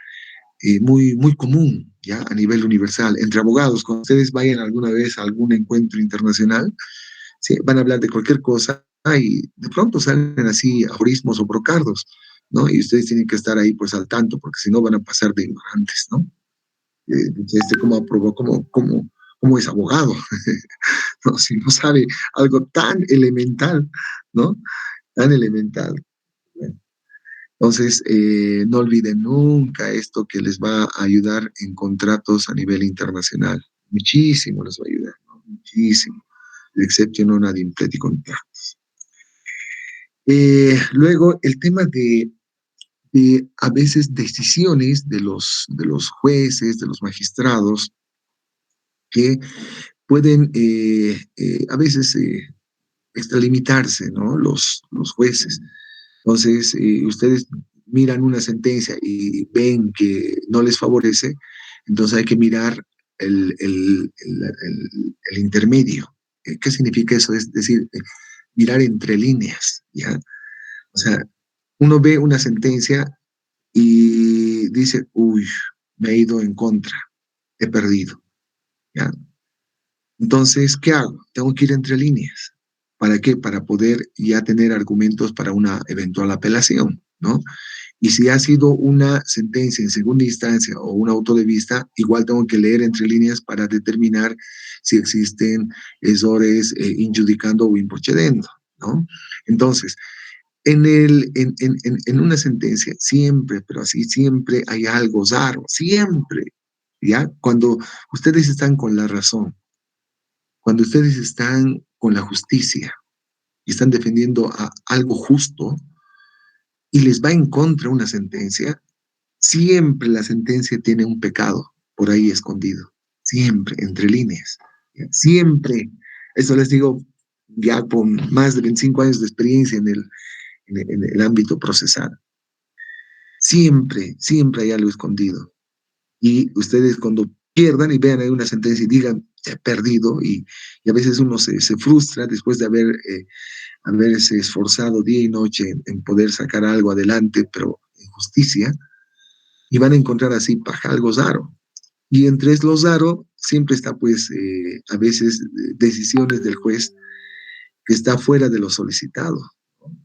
muy común, ¿ya? A nivel universal, entre abogados, cuando ustedes vayan alguna vez a algún encuentro internacional, ¿sí? Van a hablar de cualquier cosa y de pronto salen así aforismos o brocardos, ¿no? Y ustedes tienen que estar ahí pues al tanto, porque si no van a pasar de ignorantes, ¿no? ¿Cómo aprobó, cómo es abogado? ¿No? Si no sabe algo tan elemental, ¿no? Tan elemental. Bueno, entonces, no olviden nunca esto que les va a ayudar en contratos a nivel internacional. Muchísimo les va a ayudar, ¿no? Muchísimo. L'exceptio non ad impleti contractus. Luego, el tema de a veces decisiones de los jueces, de los magistrados, que pueden a veces extralimitarse, ¿no? Los jueces. Entonces, ustedes miran una sentencia y ven que no les favorece, entonces hay que mirar el intermedio. ¿Qué significa eso? Es decir, mirar entre líneas, ¿ya? O sea, uno ve una sentencia y dice, uy, me he ido en contra, he perdido, ¿ya? Entonces, ¿qué hago? Tengo que ir entre líneas. ¿Para qué? Para poder ya tener argumentos para una eventual apelación, ¿no? Y si ha sido una sentencia en segunda instancia o un auto de vista, igual tengo que leer entre líneas para determinar si existen errores injudicando o improcedendo, ¿no? Entonces, en una sentencia, siempre, pero así siempre hay algo raro, siempre, ¿ya? Cuando ustedes están con la razón, cuando ustedes están con la justicia y están defendiendo a algo justo y les va en contra una sentencia, siempre la sentencia tiene un pecado por ahí escondido, siempre, entre líneas, ¿ya? Siempre. Eso les digo ya con más de 25 años de experiencia en el ámbito procesal. Siempre, siempre hay algo escondido. Y ustedes cuando pierdan y vean ahí una sentencia y digan, he perdido, y a veces uno se frustra después de haberse esforzado día y noche en poder sacar algo adelante, pero en justicia, y van a encontrar así paja, algo raro. Y entre los raro siempre está pues a veces decisiones del juez que está fuera de lo solicitado, ¿no?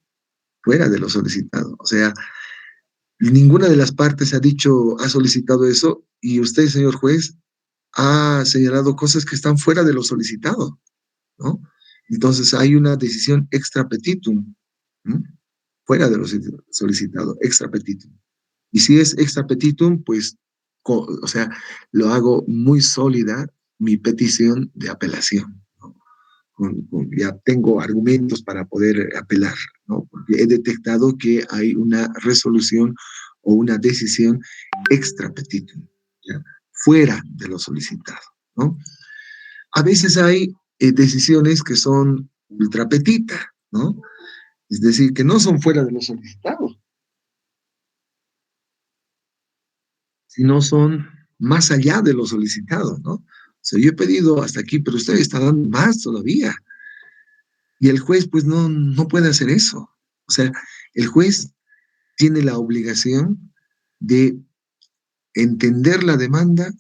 Fuera de lo solicitado. O sea, ninguna de las partes ha dicho, ha solicitado eso, y usted, señor juez, ha señalado cosas que están fuera de lo solicitado, ¿no? Entonces hay una decisión extra petitum, ¿no? Fuera de lo solicitado, extra petitum. Y si es extra petitum, pues, o sea, lo hago muy sólida mi petición de apelación, ¿no? Ya tengo argumentos para poder apelar, ¿no? Porque he detectado que hay una resolución o una decisión extra petitum, ¿ya? Fuera de lo solicitado, ¿no? A veces hay decisiones que son ultra petita, ¿no? Es decir, que no son fuera de lo solicitado, sino son más allá de lo solicitado, ¿no? O sea, yo he pedido hasta aquí, pero usted está dando más todavía. Y el juez, pues, no puede hacer eso. O sea, el juez tiene la obligación de entender la demanda,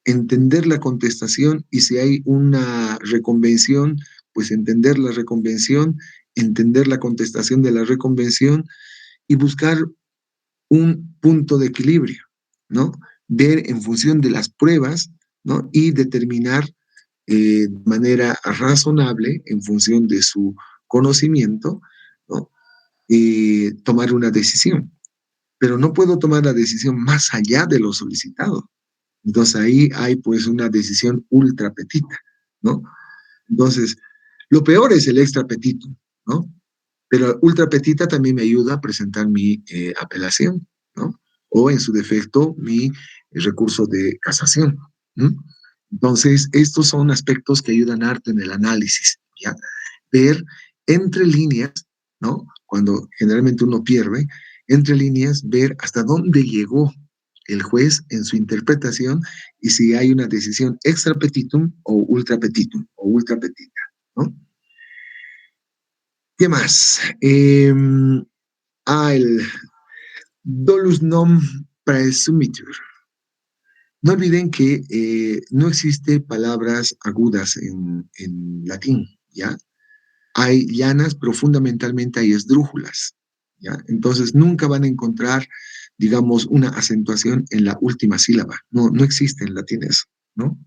entender la contestación, y si hay una reconvención, pues entender la reconvención, entender la contestación de la reconvención y buscar un punto de equilibrio, ¿no? Ver en función de las pruebas, ¿no? Y determinar de manera razonable, en función de su conocimiento, ¿no? Tomar una decisión. Pero no puedo tomar la decisión más allá de lo solicitado. Entonces ahí hay pues una decisión ultra petita, ¿no? Entonces, lo peor es el extra petito, ¿no? Pero ultra petita también me ayuda a presentar mi apelación, ¿no? O en su defecto, mi recurso de casación, ¿no? Entonces, estos son aspectos que ayudan harto en el análisis, ¿ya? Ver entre líneas, ¿no? Cuando generalmente uno pierde, entre líneas, ver hasta dónde llegó el juez en su interpretación y si hay una decisión extra petitum o ultra petita, ¿no? ¿Qué más? El dolus non praesumitur. No olviden que no existe palabras agudas en latín, ¿ya? Hay llanas, pero fundamentalmente hay esdrújulas, ¿ya? Entonces nunca van a encontrar, digamos, una acentuación en la última sílaba. No existe en latín eso, ¿no?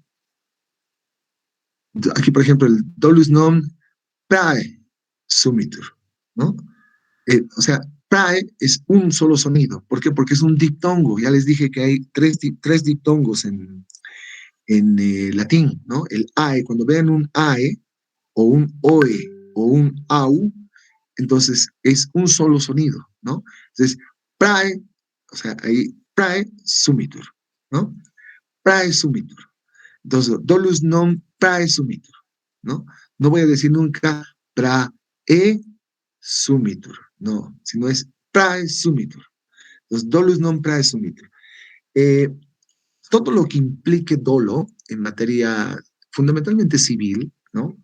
Aquí, por ejemplo, el dolus non praesumitur, ¿no? O sea, prae es un solo sonido. ¿Por qué? Porque es un diptongo. Ya les dije que hay tres diptongos en latín, ¿no? El ae, cuando vean un ae, o un oe, o un au, entonces es un solo sonido, ¿no? Entonces, prae O sea, ahí prae sumitur, ¿no? Prae sumitur. Entonces, dolus non prae sumitur, ¿no? No voy a decir nunca prae sumitur, no, sino es prae sumitur. Entonces, dolus non prae sumitur. Eh, Todo lo que implique dolo en materia fundamentalmente civil, ¿no?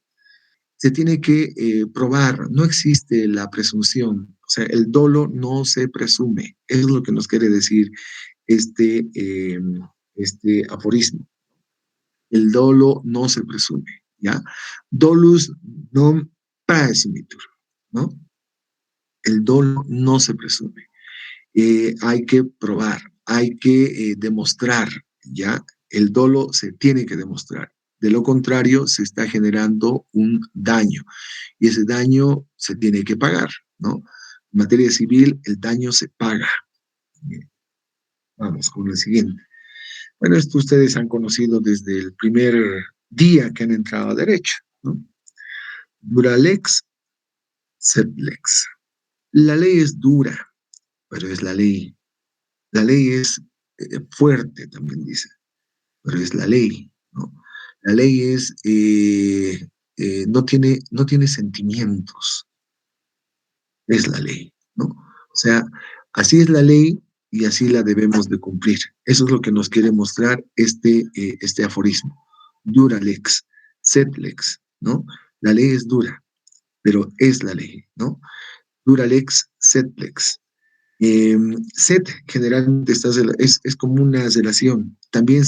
Se tiene que probar, no existe la presunción, o sea, el dolo no se presume, eso es lo que nos quiere decir este, este aforismo. El dolo no se presume, ¿ya? Dolus non praesumitur, ¿no? El dolo no se presume. Hay que probar, hay que demostrar, ¿ya? El dolo se tiene que demostrar. De lo contrario, se está generando un daño y ese daño se tiene que pagar, ¿no? En materia civil, el daño se paga. Bien, vamos con el siguiente. Bueno, esto ustedes han conocido desde el primer día que han entrado a derecho, ¿no? Dura lex, sed lex. La ley es dura, pero es la ley. La ley es fuerte, también dice, pero es la ley, ¿no? La ley es, no tiene sentimientos, es la ley, ¿no? O sea, así es la ley y así la debemos de cumplir. Eso es lo que nos quiere mostrar este aforismo. Dura lex, sed lex, ¿no? La ley es dura, pero es la ley, ¿no? Dura lex, sed lex. Set generalmente es como una relación. También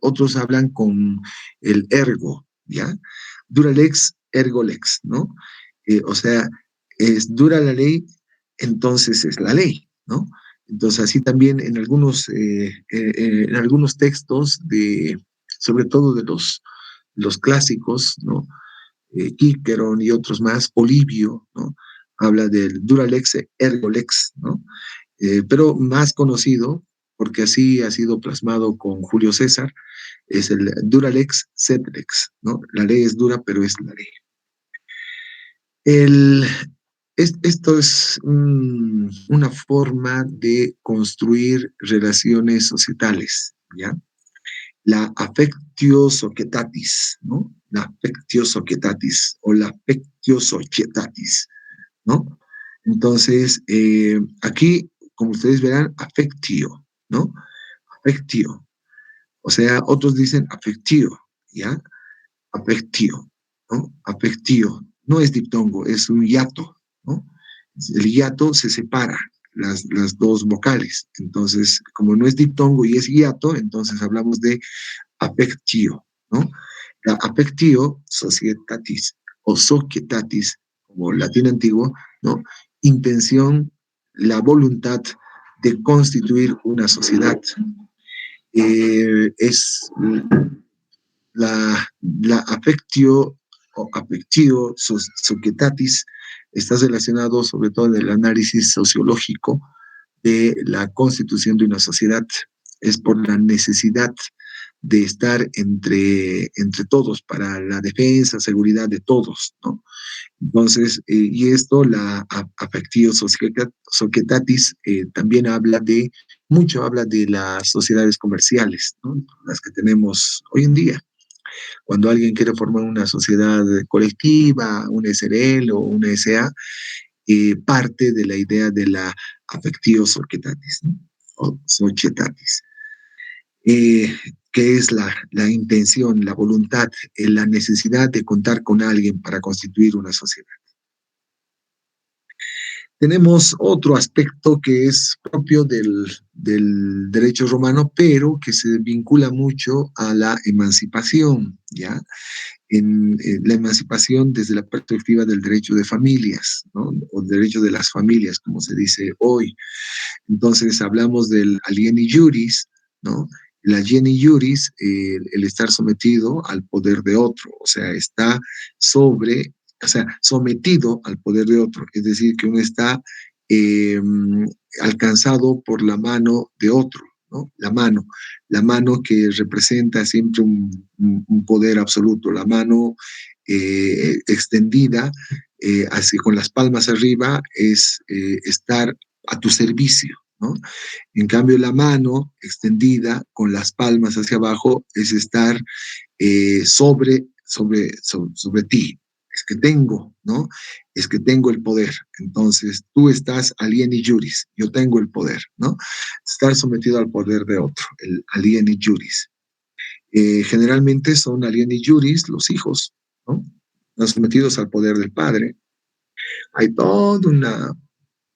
otros hablan con el ergo, ¿ya? Dura lex, ergo lex, ¿no? O sea, es dura la ley, entonces es la ley, ¿no? Entonces así también en algunos textos sobre todo de los clásicos, ¿no? Quiqueron y otros más, Polibio, ¿no? Habla del dura lex, ergo lex, ¿no? Pero más conocido, porque así ha sido plasmado con Julio César, es el dura lex, sed lex, ¿no? La ley es dura, pero es la ley. El, Esto es una forma de construir relaciones societales, ¿ya? La affectio societatis, ¿no? La affectio societatis o la affectio societatis, ¿no? Entonces, aquí, como ustedes verán, affectio, ¿no? Affectio. O sea, otros dicen afectio, ¿ya? Afectio, ¿no? Afectio. No es diptongo, es un hiato, ¿no? El hiato se separa las dos vocales. Entonces, como no es diptongo y es hiato, entonces hablamos de affectio, ¿no? La affectio societatis o societatis, como latín antiguo, ¿no? Intención, la voluntad de constituir una sociedad. Es la affectio o affectio societatis está relacionado sobre todo en el análisis sociológico de la constitución de una sociedad. Es por la necesidad de estar entre todos para la defensa, seguridad de todos, ¿no? Entonces, y esto, la affectio societatis, también habla de las sociedades comerciales, ¿no? Las que tenemos hoy en día. Cuando alguien quiere formar una sociedad colectiva, un SRL o una SA, parte de la idea de la affectio societatis, ¿no? O societatis. Eh, que es la intención, la voluntad, la necesidad de contar con alguien para constituir una sociedad. Tenemos otro aspecto que es propio del derecho romano, pero que se vincula mucho a la emancipación, ¿ya? En la emancipación desde la perspectiva del derecho de familias, ¿no? O derecho de las familias, como se dice hoy. Entonces hablamos del alieni juris, ¿no? El alieni juris, el estar sometido al poder de otro, o sea, sometido al poder de otro, es decir, que uno está eh, alcanzado por la mano de otro, ¿no? La mano que representa siempre un poder absoluto, la mano extendida, así con las palmas arriba, es estar a tu servicio, ¿no? En cambio, la mano extendida con las palmas hacia abajo es estar sobre ti. Es que tengo, ¿no? Es que tengo el poder. Entonces, tú estás alieni juris, yo tengo el poder, ¿no? Estar sometido al poder de otro, el alieni juris. Generalmente son alieni juris los hijos, ¿no? Están sometidos al poder del padre. Hay toda una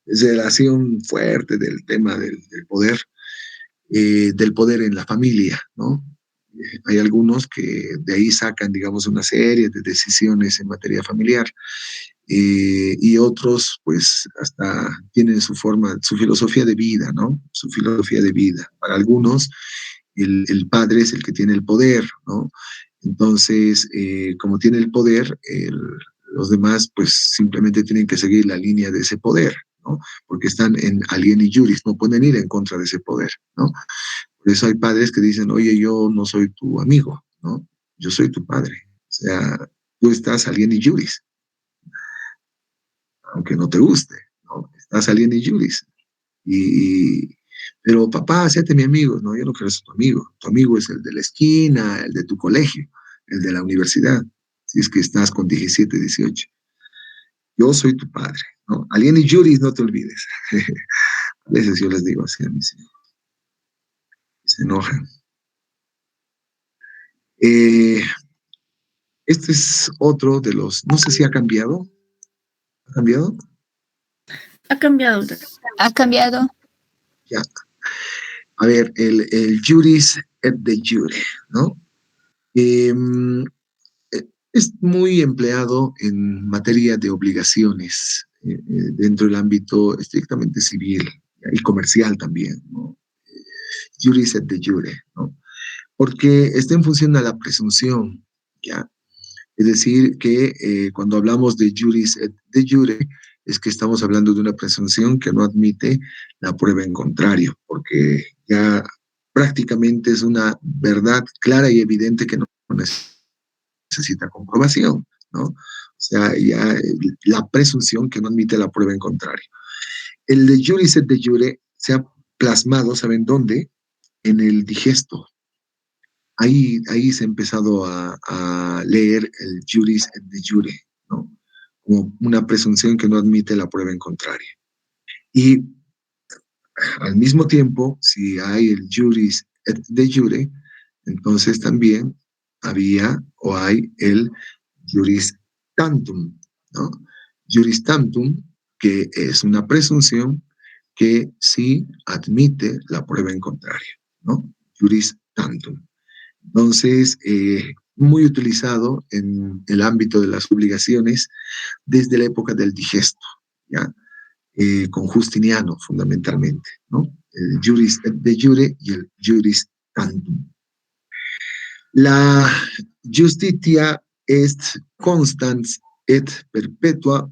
relación fuerte del tema del poder en la familia, ¿no? Hay algunos que de ahí sacan, digamos, una serie de decisiones en materia familiar, y otros, pues, hasta tienen su forma, su filosofía de vida, ¿no? Su filosofía de vida. Para algunos, el padre es el que tiene el poder, ¿no? Entonces, como tiene el poder, los demás, pues, simplemente tienen que seguir la línea de ese poder, ¿no? Porque están en alieni juris, no pueden ir en contra de ese poder, ¿no? Por eso hay padres que dicen, oye, yo no soy tu amigo, ¿no? Yo soy tu padre. O sea, tú estás alieni juris, aunque no te guste, ¿no? Estás alieni juris. Y, pero papá, séte mi amigo. No, yo no quiero ser tu amigo. Tu amigo es el de la esquina, el de tu colegio, el de la universidad. Si es que estás con 17, 18. Yo soy tu padre, ¿no? Alieni juris, no te olvides. A veces yo les digo así a mis hijos. Se enojan. Eh, este es otro de los, no sé si ha cambiado. ¿Ha cambiado? Ha cambiado. Ha cambiado. Ya. A ver, el juris et de jure, ¿no? Eh, es muy empleado en materia de obligaciones dentro del ámbito estrictamente civil y comercial también, ¿no? Juris et de jure, ¿no? Porque está en función a la presunción, ¿ya? Es decir, que cuando hablamos de juris et de jure, es que estamos hablando de una presunción que no admite la prueba en contrario, porque ya prácticamente es una verdad clara y evidente que no necesita comprobación, ¿no? O sea, ya la presunción que no admite la prueba en contrario. El de juris et de jure se ha plasmado, ¿saben dónde? En el digesto. Ahí se ha empezado a leer el juris et de jure, ¿no? Como una presunción que no admite la prueba en contrario. Y al mismo tiempo, si hay el juris et de jure, entonces también había o hay el juris tantum, ¿no? Juris tantum, que es una presunción que sí admite la prueba en contrario, ¿no? Juris tantum. Entonces, muy utilizado en el ámbito de las obligaciones desde la época del digesto, ¿ya? Con Justiniano fundamentalmente, ¿no? El juris et de jure y el juris tantum. La justitia est constans et perpetua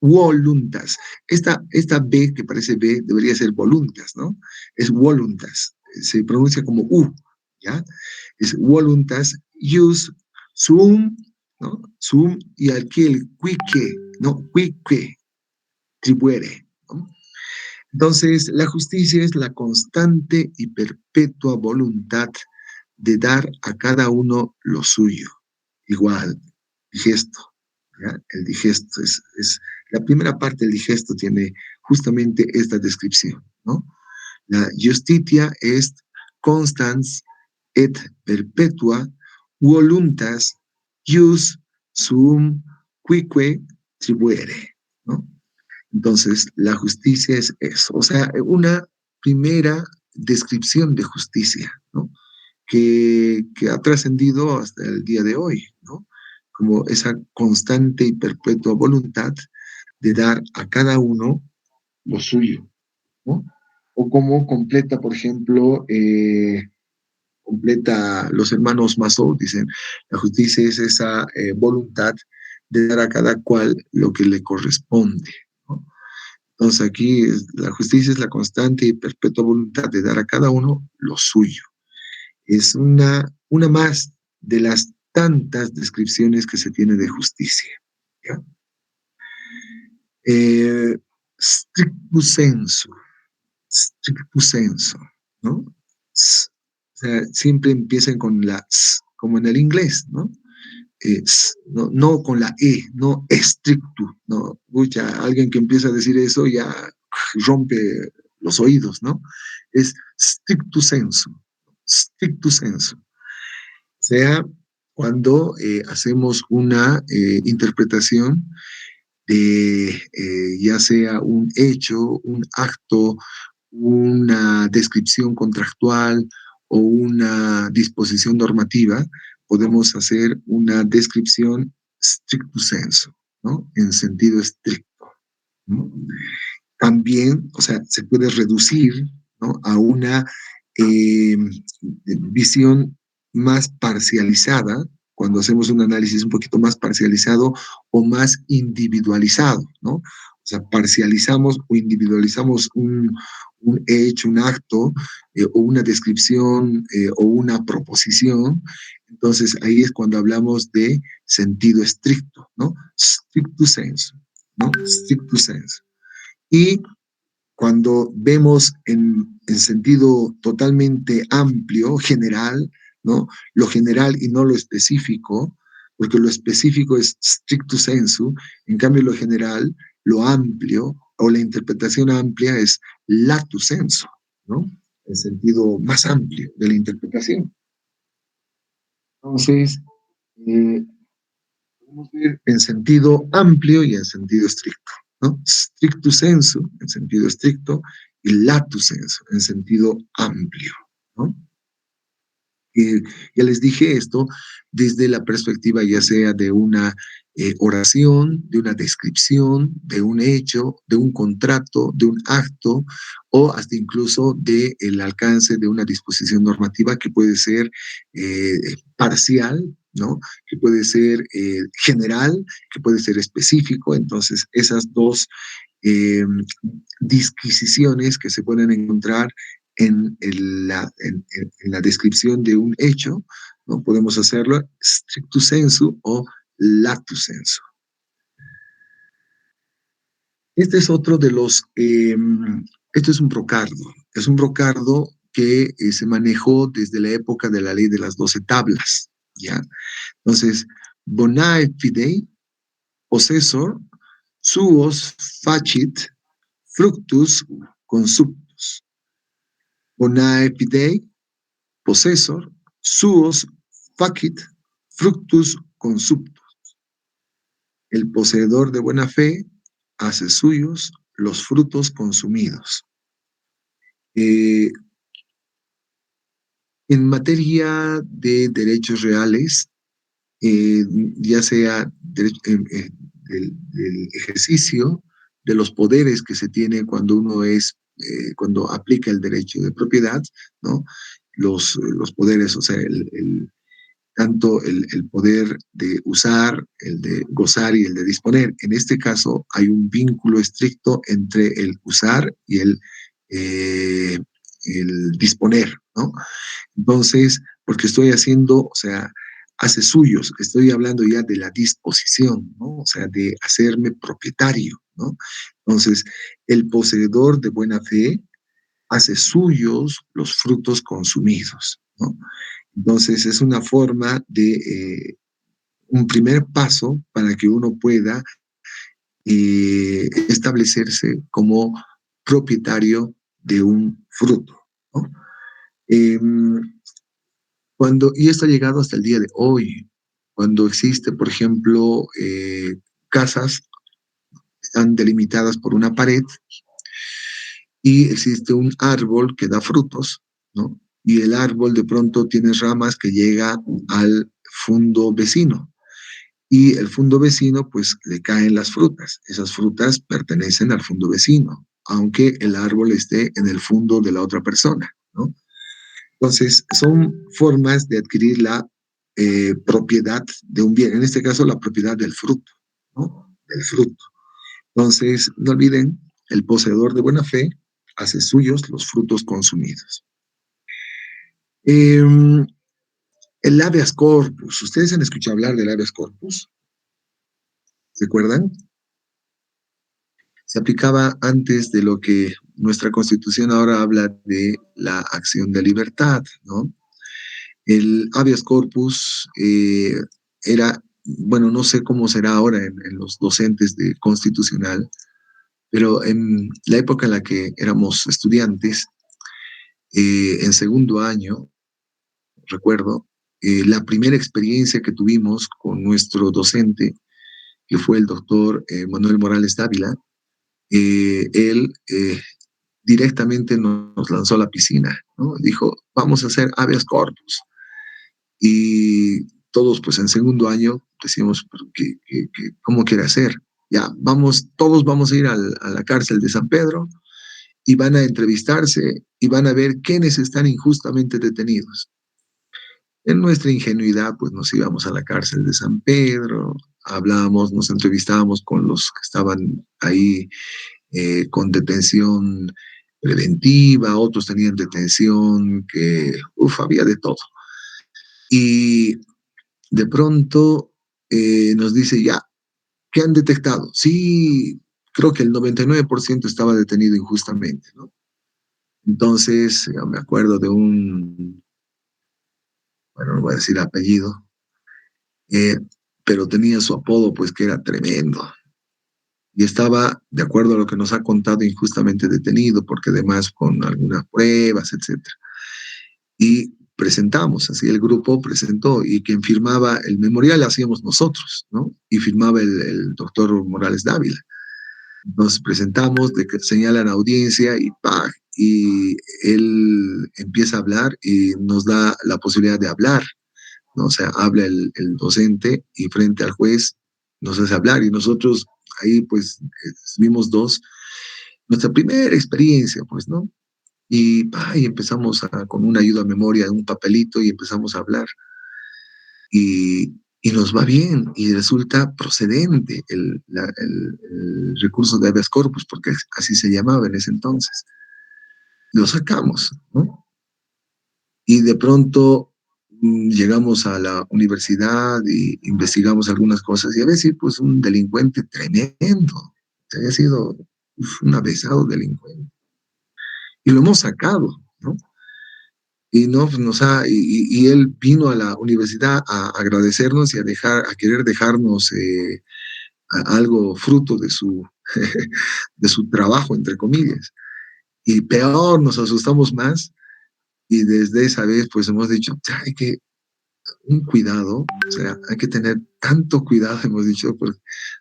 voluntas. Esta B, que parece B, debería ser voluntas, ¿no? Es voluntas. Se pronuncia como U, ¿ya? Es voluntas ius sum, ¿no? Sum y aquí el quique, ¿no? Quique, tribuere, ¿no? Entonces, la justicia es la constante y perpetua voluntad de dar a cada uno lo suyo. Igual, digesto, ¿ya? El digesto es la primera parte del digesto tiene justamente esta descripción, ¿no? La justitia est constans et perpetua voluntas ius sum quique tribuere, ¿no? Entonces, la justicia es eso, o sea, una primera descripción de justicia, ¿no? Que ha trascendido hasta el día de hoy, ¿no? Como esa constante y perpetua voluntad de dar a cada uno lo suyo, ¿no? O como completa, por ejemplo, completa los hermanos Maslow, dicen, la justicia es esa voluntad de dar a cada cual lo que le corresponde, ¿no? Entonces aquí la justicia es la constante y perpetua voluntad de dar a cada uno lo suyo. Es una más de las tantas descripciones que se tiene de justicia, ¿ya? Strictus sensu. stricto sensu, ¿no? O sea, siempre empiezan con la s, como en el inglés, ¿no? No, no con la E, no estricto, ¿no? Mucha, alguien que empieza a decir eso ya rompe los oídos, ¿no? Es stricto sensu. O sea, cuando hacemos una interpretación de ya sea un hecho, un acto, una descripción contractual o una disposición normativa, podemos hacer una descripción stricto sensu, ¿no? En sentido estricto, ¿no? También, o sea, se puede reducir, ¿no? A una eh, visión más parcializada, cuando hacemos un análisis un poquito más parcializado o más individualizado, ¿no? O sea, parcializamos o individualizamos un hecho, un acto, o una descripción, o una proposición. Entonces, ahí es cuando hablamos de sentido estricto, ¿no? Stricto sensu, ¿no? Stricto sensu. Y cuando vemos en sentido totalmente amplio, general, ¿no? Lo general y no lo específico, porque lo específico es stricto sensu, en cambio lo general, lo amplio o la interpretación amplia es lato sensu, ¿no? El sentido más amplio de la interpretación. Entonces, eh, podemos ver en sentido amplio y en sentido estricto, ¿no? Stricto sensu, en sentido estricto, y lato sensu, en sentido amplio, ¿no? Ya les dije esto desde la perspectiva ya sea de una oración, de una descripción, de un hecho, de un contrato, de un acto, o hasta incluso del alcance de una disposición normativa que puede ser parcial, ¿no? Que puede ser general, que puede ser específico. Entonces, esas dos eh, disquisiciones que se pueden encontrar en la descripción de un hecho, ¿no? Podemos hacerlo stricto sensu o lato sensu. Este es otro de los, esto es un brocardo que se manejó desde la época de la ley de las 12 tablas, ¿ya? Entonces, bonae fidei, possessor, suos facit, fructus consubtus. Bonae fidei, possessor, suos facit, fructus consubtus. El poseedor de buena fe hace suyos los frutos consumidos. Eh, en materia de derechos reales, ya sea del ejercicio de los poderes que se tiene cuando uno es, cuando aplica el derecho de propiedad, ¿no? Los poderes, o sea, tanto el poder de usar, el de gozar y el de disponer. En este caso hay un vínculo estricto entre el usar y el disponer, ¿no? Entonces, porque estoy haciendo, o sea, hace suyos, estoy hablando ya de la disposición, ¿no? O sea, de hacerme propietario, ¿no? Entonces, el poseedor de buena fe hace suyos los frutos consumidos, ¿no? Entonces, es una forma de un primer paso para que uno pueda establecerse como propietario de un fruto, ¿no? Eh, y esto ha llegado hasta el día de hoy, cuando existe, por ejemplo, casas están delimitadas por una pared y existe un árbol que da frutos, ¿no? Y el árbol de pronto tiene ramas que llega al fondo vecino. Y el fondo vecino, pues le caen las frutas. Esas frutas pertenecen al fondo vecino, aunque el árbol esté en el fondo de la otra persona, ¿no? Entonces, son formas de adquirir la propiedad de un bien, en este caso la propiedad del fruto, ¿no? Del fruto. Entonces, no olviden, el poseedor de buena fe hace suyos los frutos consumidos. El habeas corpus, ¿ustedes han escuchado hablar del habeas corpus? ¿Se acuerdan? Se aplicaba antes de lo que nuestra Constitución ahora habla de la acción de libertad, ¿no? El habeas corpus era, bueno, no sé cómo será ahora en los docentes de constitucional, pero en la época en la que éramos estudiantes, en segundo año, recuerdo, la primera experiencia que tuvimos con nuestro docente, que fue el doctor Manuel Morales Dávila, él directamente nos lanzó a la piscina, ¿no? Dijo, vamos a hacer habeas corpus. Y todos, pues en segundo año, decíamos, ¿cómo quiere hacer? Ya, vamos, todos vamos a ir a la cárcel de San Pedro y van a entrevistarse y van a ver quiénes están injustamente detenidos. En nuestra ingenuidad, pues nos íbamos a la cárcel de San Pedro, hablábamos, nos entrevistábamos con los que estaban ahí con detención preventiva, otros tenían detención que, había de todo. Y de pronto nos dice, ya, ¿qué han detectado? Sí, creo que el 99% estaba detenido injustamente, ¿no? Entonces, yo me acuerdo de bueno, no voy a decir apellido, eh, pero tenía su apodo, pues que era tremendo. Y estaba, de acuerdo a lo que nos ha contado, injustamente detenido, porque además con algunas pruebas, etcétera. Y presentamos, así el grupo presentó, y quien firmaba el memorial hacíamos nosotros, ¿no? Y firmaba el doctor Morales Dávila. Nos presentamos, de que señalan audiencia y ¡pah! Y él empieza a hablar y nos da la posibilidad de hablar, ¿no? O sea, habla el docente y frente al juez nos hace hablar y nosotros ahí pues vimos dos, nuestra primera experiencia, pues, ¿no? Y empezamos con una ayuda a memoria, un papelito y empezamos a hablar. Y nos va bien y resulta procedente el recurso de habeas corpus, porque así se llamaba en ese entonces. Lo sacamos, ¿no? Y de pronto llegamos a la universidad y investigamos algunas cosas y a veces pues un delincuente tremendo, se había sido un avesado delincuente. Y lo hemos sacado, ¿no? Y, no, y él vino a la universidad a agradecernos y a querer dejarnos algo fruto de de su trabajo, entre comillas. Y peor, nos asustamos más y desde esa vez pues hemos dicho, hay que un cuidado, o sea, hay que tener tanto cuidado, hemos dicho, porque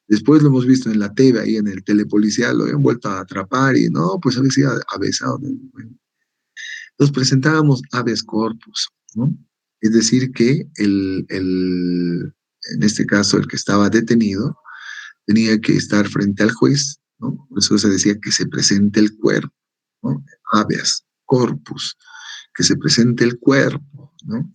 después lo hemos visto en la TV, ahí en el telepolicial, lo habían vuelto a atrapar y no, pues había sido avesado. Entonces presentábamos habeas corpus, ¿no? Es decir, que en este caso, el que estaba detenido tenía que estar frente al juez, ¿no? Por eso se decía que se presente el cuerpo, ¿no? Habeas corpus, que se presente el cuerpo, ¿no?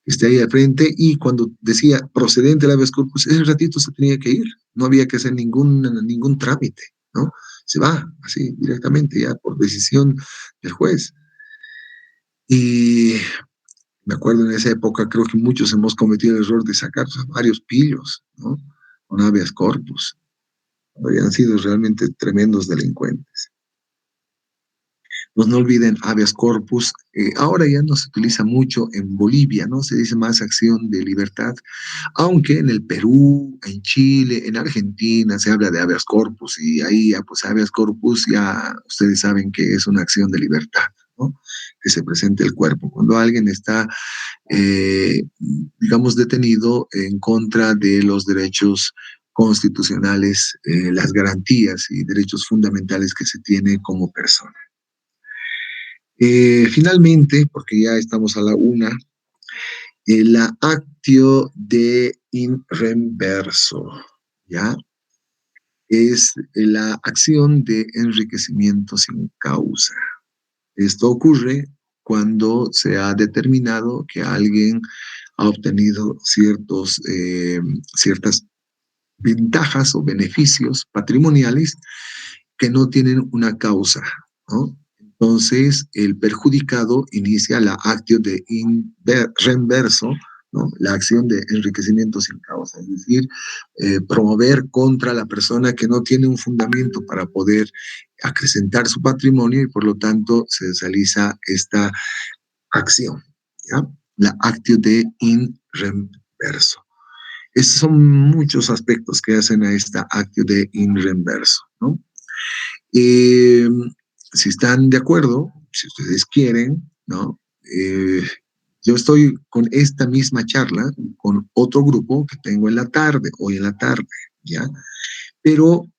Que esté ahí al frente y cuando decía procedente el habeas corpus, ese ratito se tenía que ir, no había que hacer ningún trámite, ¿no? Se va así directamente ya por decisión del juez. Y me acuerdo en esa época, creo que muchos hemos cometido el error de sacar varios pillos, ¿no? Con habeas corpus. Habían sido realmente tremendos delincuentes. Pues no olviden habeas corpus. Ahora ya no se utiliza mucho en Bolivia, ¿no? Se dice más acción de libertad, aunque en el Perú, en Chile, en Argentina se habla de habeas corpus y ahí ya, pues habeas corpus ya ustedes saben que es una acción de libertad, ¿no? Que se presente el cuerpo. Cuando alguien está, digamos, detenido en contra de los derechos constitucionales, las garantías y derechos fundamentales que se tiene como persona. Finalmente, porque ya estamos a la una, la actio de in reverso, ¿ya? Es la acción de enriquecimiento sin causa. Esto ocurre cuando se ha determinado que alguien ha obtenido ciertas ventajas o beneficios patrimoniales que no tienen una causa, ¿no? Entonces, el perjudicado inicia la actio de reemverso ¿no? La acción de enriquecimiento sin causa, es decir, promover contra la persona que no tiene un fundamento para poder acrecentar su patrimonio y por lo tanto se realiza esta acción, ¿ya? La actio de in reverso. Estos son muchos aspectos que hacen a esta actio de in reverso, ¿no? Si están de acuerdo, si ustedes quieren, ¿no? Yo estoy con esta misma charla con otro grupo que tengo en la tarde, hoy en la tarde, ¿ya? Pero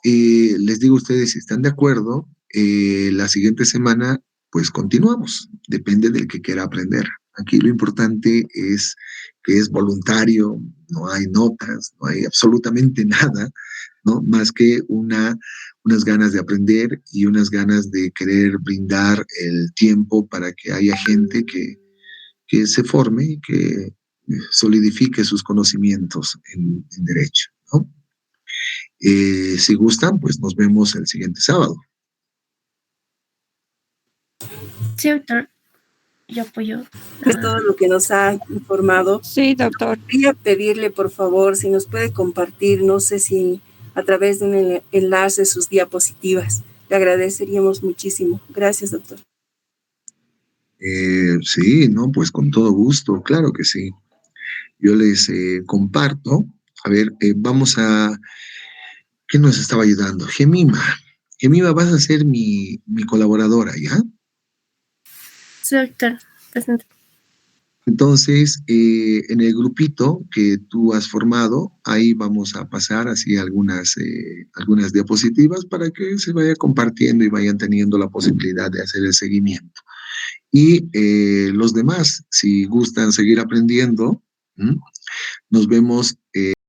les digo a ustedes si están de acuerdo, la siguiente semana, pues continuamos, depende del que quiera aprender. Aquí lo importante es que es voluntario, no hay notas, no hay absolutamente nada, ¿no? Más que unas ganas de aprender y unas ganas de querer brindar el tiempo para que haya gente que se forme y que solidifique sus conocimientos en derecho, ¿no? Si gustan, pues nos vemos el siguiente sábado. Sí, doctor, yo apoyo. Es todo lo que nos ha informado. Sí, doctor. Quería pedirle, por favor, si nos puede compartir, no sé si a través de un enlace, sus diapositivas. Le agradeceríamos muchísimo. Gracias, doctor. Sí, no, pues con todo gusto, claro que sí. Yo les comparto. A ver, vamos a... ¿Qué nos estaba ayudando? Gemima. Gemima, vas a ser mi colaboradora, ¿ya? Sí, doctor, presente. Entonces, en el grupito que tú has formado, ahí vamos a pasar así algunas diapositivas para que se vaya compartiendo y vayan teniendo la posibilidad de hacer el seguimiento. Y los demás, si gustan seguir aprendiendo, nos vemos